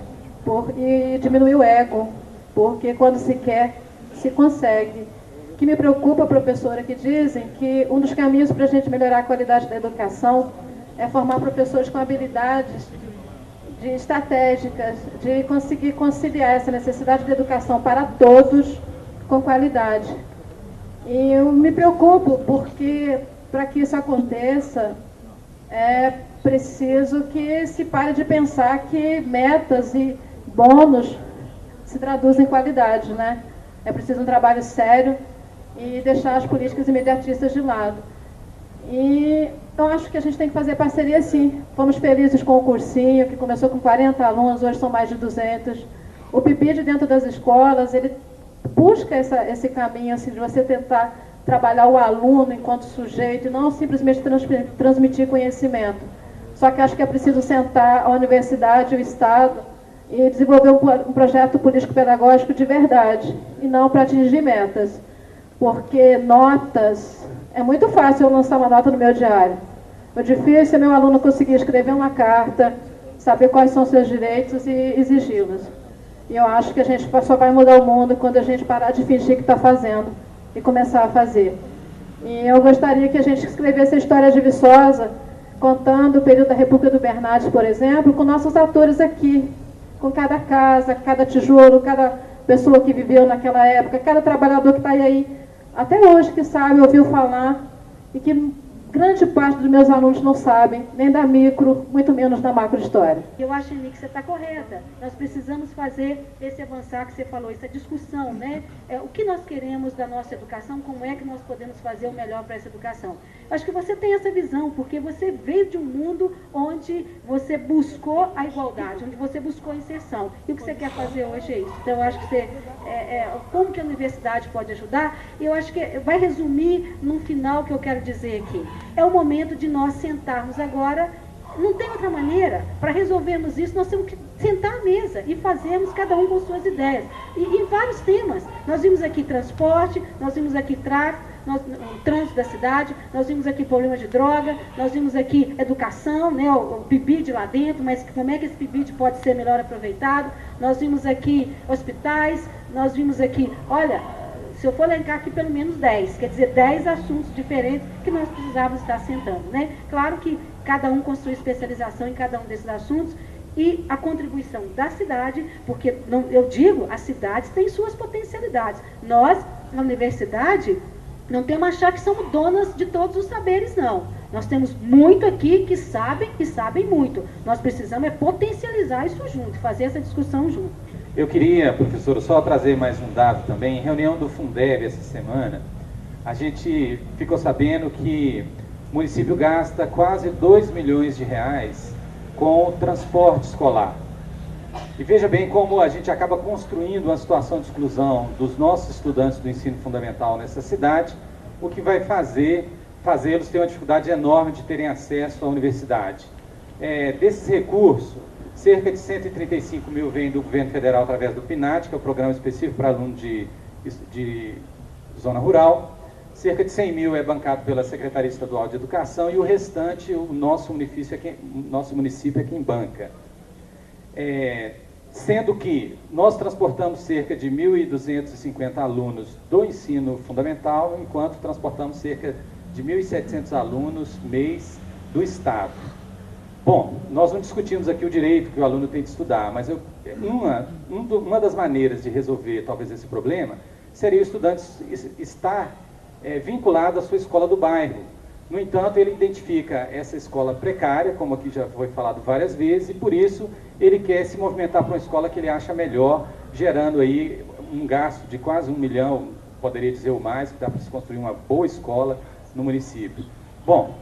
e diminuir o ego, porque quando se quer, se consegue. O que me preocupa, professora, que dizem que um dos caminhos para a gente melhorar a qualidade da educação é formar professores com habilidades estratégicas, de conseguir conciliar essa necessidade de educação para todos com qualidade. E eu me preocupo porque, para que isso aconteça, é preciso que se pare de pensar que metas e bônus se traduzem em qualidade, né? É preciso um trabalho sério e deixar as políticas imediatistas de lado. E eu acho que a gente tem que fazer parceria sim. Fomos felizes com o cursinho, que começou com 40 alunos, hoje são mais de 200. O PIBID dentro das escolas, ele busca esse caminho assim, de você tentar trabalhar o aluno enquanto sujeito e não simplesmente transmitir conhecimento. Só que acho que é preciso sentar a universidade e o Estado e desenvolver um projeto político-pedagógico de verdade, e não para atingir metas. Porque notas, é muito fácil eu lançar uma nota no meu diário. O difícil é meu aluno conseguir escrever uma carta, saber quais são seus direitos e exigi-los. E eu acho que a gente só vai mudar o mundo quando a gente parar de fingir que está fazendo e começar a fazer. E eu gostaria que a gente escrevesse a história de Viçosa, contando o período da República do Bernardes, por exemplo, com nossos atores aqui, com cada casa, cada tijolo, cada pessoa que viveu naquela época, cada trabalhador que está aí até hoje, que sabe, ouviu falar, e que grande parte dos meus alunos não sabem, nem da micro, muito menos da macro história. Eu acho, Henrique, que você está correta. Nós precisamos fazer esse avançar que você falou, essa discussão, né? O que nós queremos da nossa educação, como é que nós podemos fazer o melhor para essa educação. Acho que você tem essa visão, porque você veio de um mundo onde você buscou a igualdade, onde você buscou a inserção. E o que você quer fazer hoje é isso. Então, eu acho que você, como que a universidade pode ajudar, e eu acho que vai resumir no final que eu quero dizer aqui. É o momento de nós sentarmos agora, não tem outra maneira, para resolvermos isso, nós temos que sentar à mesa e fazermos cada um com suas ideias. E em vários temas. Nós vimos aqui transporte, nós vimos aqui tráfico, o trânsito da cidade, nós vimos aqui problemas de droga, nós vimos aqui educação, né, o PIBID lá dentro, mas como é que esse PIBID pode ser melhor aproveitado? Nós vimos aqui hospitais, nós vimos aqui, olha, se eu for elencar aqui pelo menos 10, quer dizer, 10 assuntos diferentes que nós precisávamos estar sentando, né? Claro que cada um com sua especialização em cada um desses assuntos e a contribuição da cidade, porque, eu digo, as cidades têm suas potencialidades. Nós, na universidade, não temos a achar que somos donas de todos os saberes, não. Nós temos muito aqui que sabem e sabem muito. Nós precisamos potencializar isso junto, fazer essa discussão junto. Eu queria, professora, só trazer mais um dado também. Em reunião do Fundeb essa semana, a gente ficou sabendo que o município gasta quase 2 milhões de reais com o transporte escolar. E veja bem como a gente acaba construindo uma situação de exclusão dos nossos estudantes do ensino fundamental nessa cidade, o que vai fazê-los ter uma dificuldade enorme de terem acesso à universidade. Desses recursos, cerca de 135 mil vem do governo federal através do PNAD, que é o programa específico para alunos de zona rural. Cerca de 100 mil é bancado pela Secretaria Estadual de Educação e o restante, o nosso município é quem banca. sendo que nós transportamos cerca de 1.250 alunos do ensino fundamental, enquanto transportamos cerca de 1.700 alunos mês do Estado. Bom, nós não discutimos aqui o direito que o aluno tem de estudar, mas uma das maneiras de resolver talvez esse problema seria o estudante estar vinculado à sua escola do bairro. No entanto, ele identifica essa escola precária, como aqui já foi falado várias vezes, e por isso ele quer se movimentar para uma escola que ele acha melhor, gerando aí um gasto de quase 1 milhão, poderia dizer ou mais, que dá para se construir uma boa escola no município. Bom,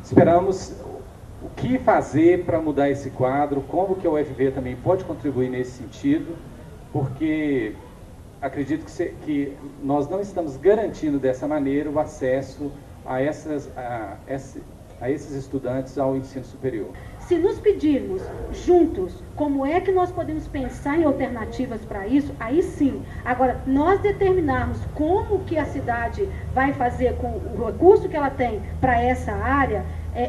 esperamos o que fazer para mudar esse quadro, como que a UFV também pode contribuir nesse sentido, porque acredito que nós não estamos garantindo dessa maneira o acesso a esses estudantes ao ensino superior. Se nos pedirmos juntos como é que nós podemos pensar em alternativas para isso, aí sim. Agora, nós determinarmos como que a cidade vai fazer com o recurso que ela tem para essa área,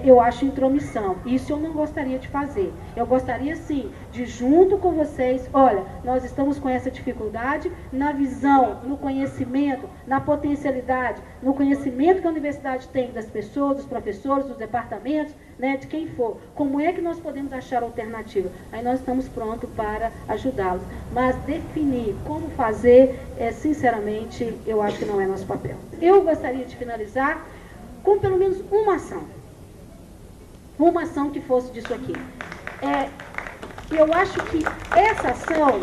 eu acho intromissão. Isso eu não gostaria de fazer. Eu gostaria, sim, de junto com vocês, olha, nós estamos com essa dificuldade na visão, no conhecimento, na potencialidade, no conhecimento que a universidade tem das pessoas, dos professores, dos departamentos, né, de quem for. Como é que nós podemos achar alternativa? Aí nós estamos prontos para ajudá-los. Mas definir como fazer, sinceramente, eu acho que não é nosso papel. Eu gostaria de finalizar com pelo menos uma ação. Uma ação que fosse disso aqui. Eu acho que essa ação,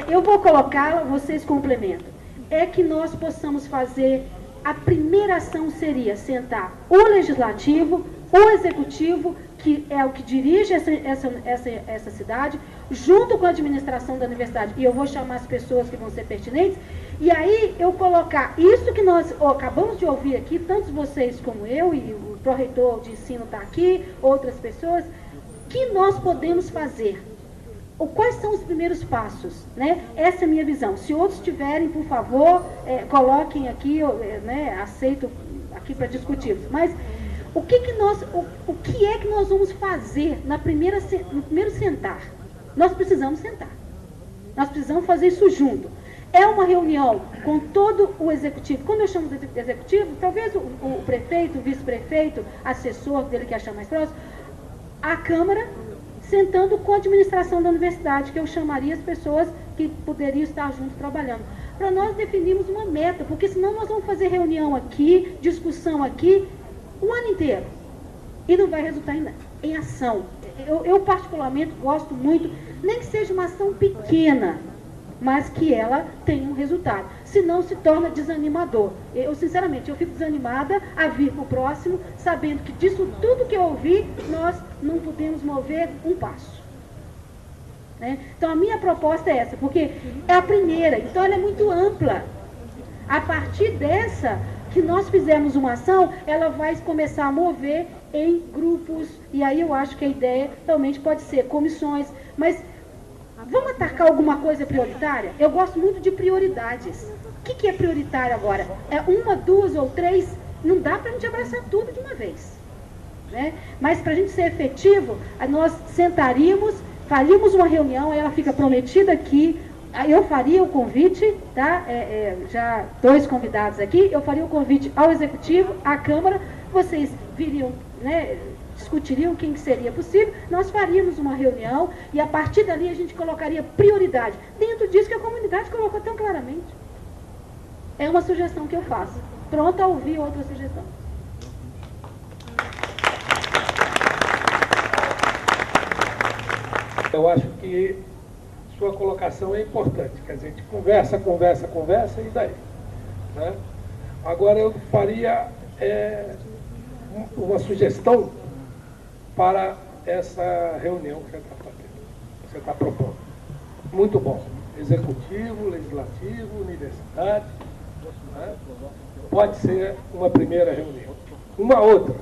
eu vou colocá-la, vocês complementam. É que nós possamos fazer, a primeira ação seria sentar o legislativo, o executivo, que é o que dirige essa cidade, junto com a administração da universidade, e eu vou chamar as pessoas que vão ser pertinentes, e aí eu colocar isso que nós acabamos de ouvir aqui, tantos vocês como eu, e o pró-reitor de ensino está aqui, outras pessoas, que nós podemos fazer? Quais são os primeiros passos? Né? Essa é a minha visão. Se outros tiverem, por favor, coloquem aqui, aceito aqui para discutirmos. Mas o que é que nós vamos fazer no primeiro sentar? Nós precisamos sentar. Nós precisamos fazer isso junto. É uma reunião com todo o executivo. Quando eu chamo de executivo, talvez o prefeito, o vice-prefeito, assessor dele que achar mais próximo, a Câmara, sentando com a administração da universidade, que eu chamaria as pessoas que poderiam estar junto trabalhando. Para nós definirmos uma meta, porque senão nós vamos fazer reunião aqui, discussão aqui, o ano inteiro. E não vai resultar em ação. Eu particularmente gosto muito, nem que seja uma ação pequena, mas que ela tenha um resultado. Senão se torna desanimador. Sinceramente, eu fico desanimada a vir para o próximo, sabendo que disso tudo que eu ouvi, nós não podemos mover um passo. Né? Então a minha proposta é essa, porque é a primeira, então ela é muito ampla. A partir dessa, que nós fizermos uma ação, ela vai começar a mover em grupos, e aí eu acho que a ideia realmente pode ser comissões, mas vamos atacar alguma coisa prioritária? Eu gosto muito de prioridades. O que é prioritário agora? É 1, 2 ou 3? Não dá para a gente abraçar tudo de uma vez. Né? Mas para a gente ser efetivo, nós sentaríamos, faríamos uma reunião, ela fica prometida aqui, aí eu faria o convite, tá? Já 2 convidados aqui, eu faria o convite ao Executivo, à Câmara, vocês viriam, né, discutiriam quem que seria possível, nós faríamos uma reunião e a partir dali a gente colocaria prioridade, dentro disso que a comunidade colocou tão claramente. É uma sugestão que eu faço. Pronto a ouvir outra sugestão. Eu acho que sua colocação é importante. Quer dizer, a gente conversa e daí. Né? Agora eu faria uma sugestão para essa reunião que você está propondo. Muito bom. Executivo, legislativo, universidade. Né? Pode ser uma primeira reunião. Uma outra,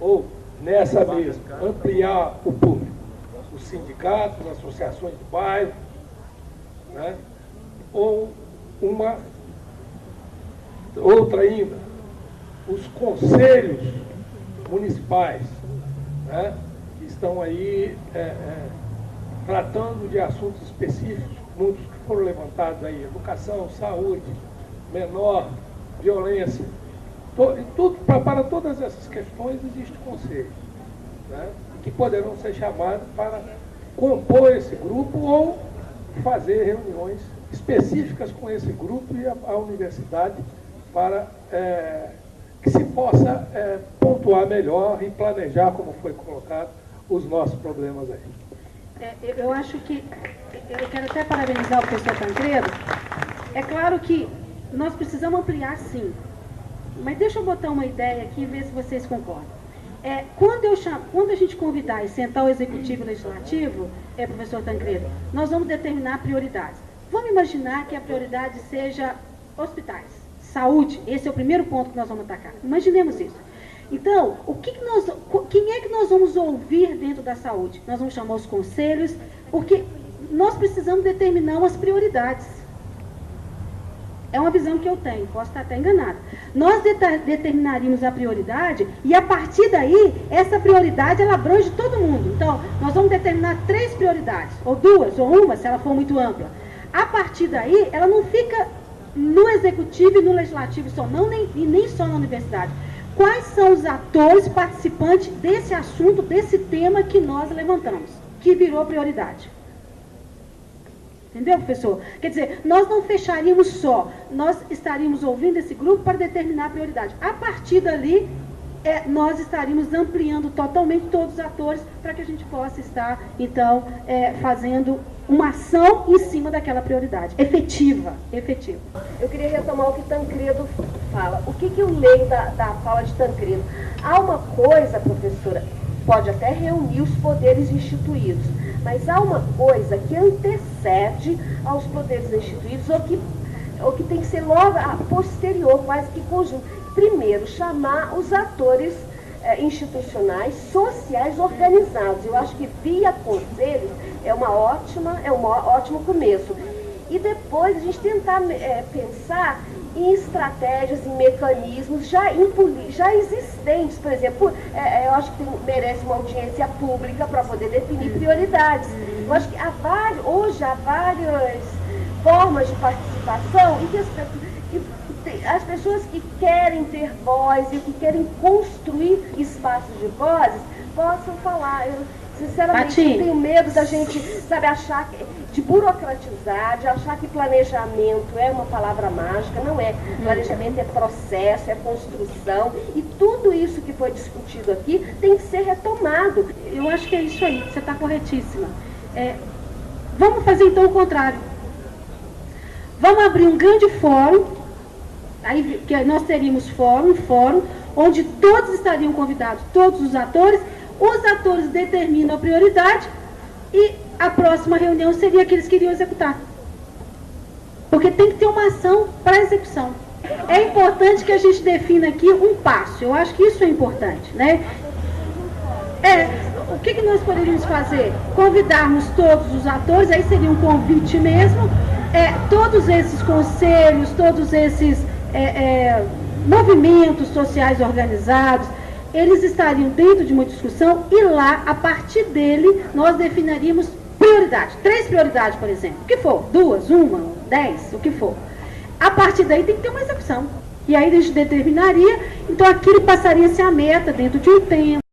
ou nessa mesma, ampliar o público. Os sindicatos, as associações do bairro, né? Ou uma outra ainda, os conselhos municipais, né? Que estão aí tratando de assuntos específicos, muitos que foram levantados aí, educação, saúde, menor, violência, para todas essas questões existe conselho, né, que poderão ser chamados para compor esse grupo ou fazer reuniões específicas com esse grupo e a universidade para que se possa pontuar melhor e planejar, como foi colocado, os nossos problemas aí. Eu acho que, eu quero até parabenizar o professor Tancredo. É claro que nós precisamos ampliar, sim, mas deixa eu botar uma ideia aqui e ver se vocês concordam. Quando a gente convidar e sentar o Executivo e o Legislativo, professor Tancredo, nós vamos determinar prioridades. Vamos imaginar que a prioridade seja hospitais, saúde. Esse é o primeiro ponto que nós vamos atacar. Imaginemos isso. Então, quem é que nós vamos ouvir dentro da saúde? Nós vamos chamar os conselhos, porque nós precisamos determinar umas prioridades. É uma visão que eu tenho, posso estar até enganada. Nós determinaríamos a prioridade e, a partir daí, essa prioridade ela abrange todo mundo. Então, nós vamos determinar 3 prioridades, ou 2, ou uma, se ela for muito ampla. A partir daí, ela não fica no Executivo e no Legislativo só, e nem só na universidade. Quais são os atores participantes desse assunto, desse tema que nós levantamos, que virou prioridade? Entendeu, professor? Quer dizer, nós não fecharíamos só, nós estaríamos ouvindo esse grupo para determinar a prioridade. A partir dali, nós estaríamos ampliando totalmente todos os atores para que a gente possa estar, então, fazendo uma ação em cima daquela prioridade, efetiva. Eu queria retomar o que Tancredo fala. O que eu leio da fala de Tancredo? Há uma coisa, professora, pode até reunir os poderes instituídos, mas há uma coisa que antecede aos poderes instituídos, ou que tem que ser logo posterior, quase que conjunto. Primeiro, chamar os atores institucionais, sociais organizados. Eu acho que via conselhos é um ótimo começo. E depois a gente tentar pensar em estratégias, em mecanismos já existentes. Por exemplo, eu acho que merece uma audiência pública para poder definir prioridades. Eu acho que hoje há várias formas de participação e que as pessoas que querem ter voz e que querem construir espaços de vozes possam falar. Eu, sinceramente, eu tenho medo da gente, achar de burocratizar, de achar que planejamento é uma palavra mágica. Não é. Planejamento é processo, é construção, e tudo isso que foi discutido aqui tem que ser retomado. Eu acho que é isso aí, você está corretíssima. Vamos fazer então o contrário. Vamos abrir um grande fórum, aí que nós teríamos um fórum, onde todos estariam convidados, todos os atores determinam a prioridade e a próxima reunião seria aqueles que iriam executar. Porque tem que ter uma ação para execução. É importante que a gente defina aqui um passo, eu acho que isso é importante, né? O que nós poderíamos fazer? Convidarmos todos os atores, aí seria um convite mesmo, todos esses conselhos, todos esses movimentos sociais organizados, eles estariam dentro de uma discussão e lá, a partir dele, nós definiríamos prioridades. 3 prioridades, por exemplo. O que for? 2, 1, 10, o que for. A partir daí tem que ter uma execução. E aí a gente determinaria, então aquilo passaria a ser a meta dentro de um tempo.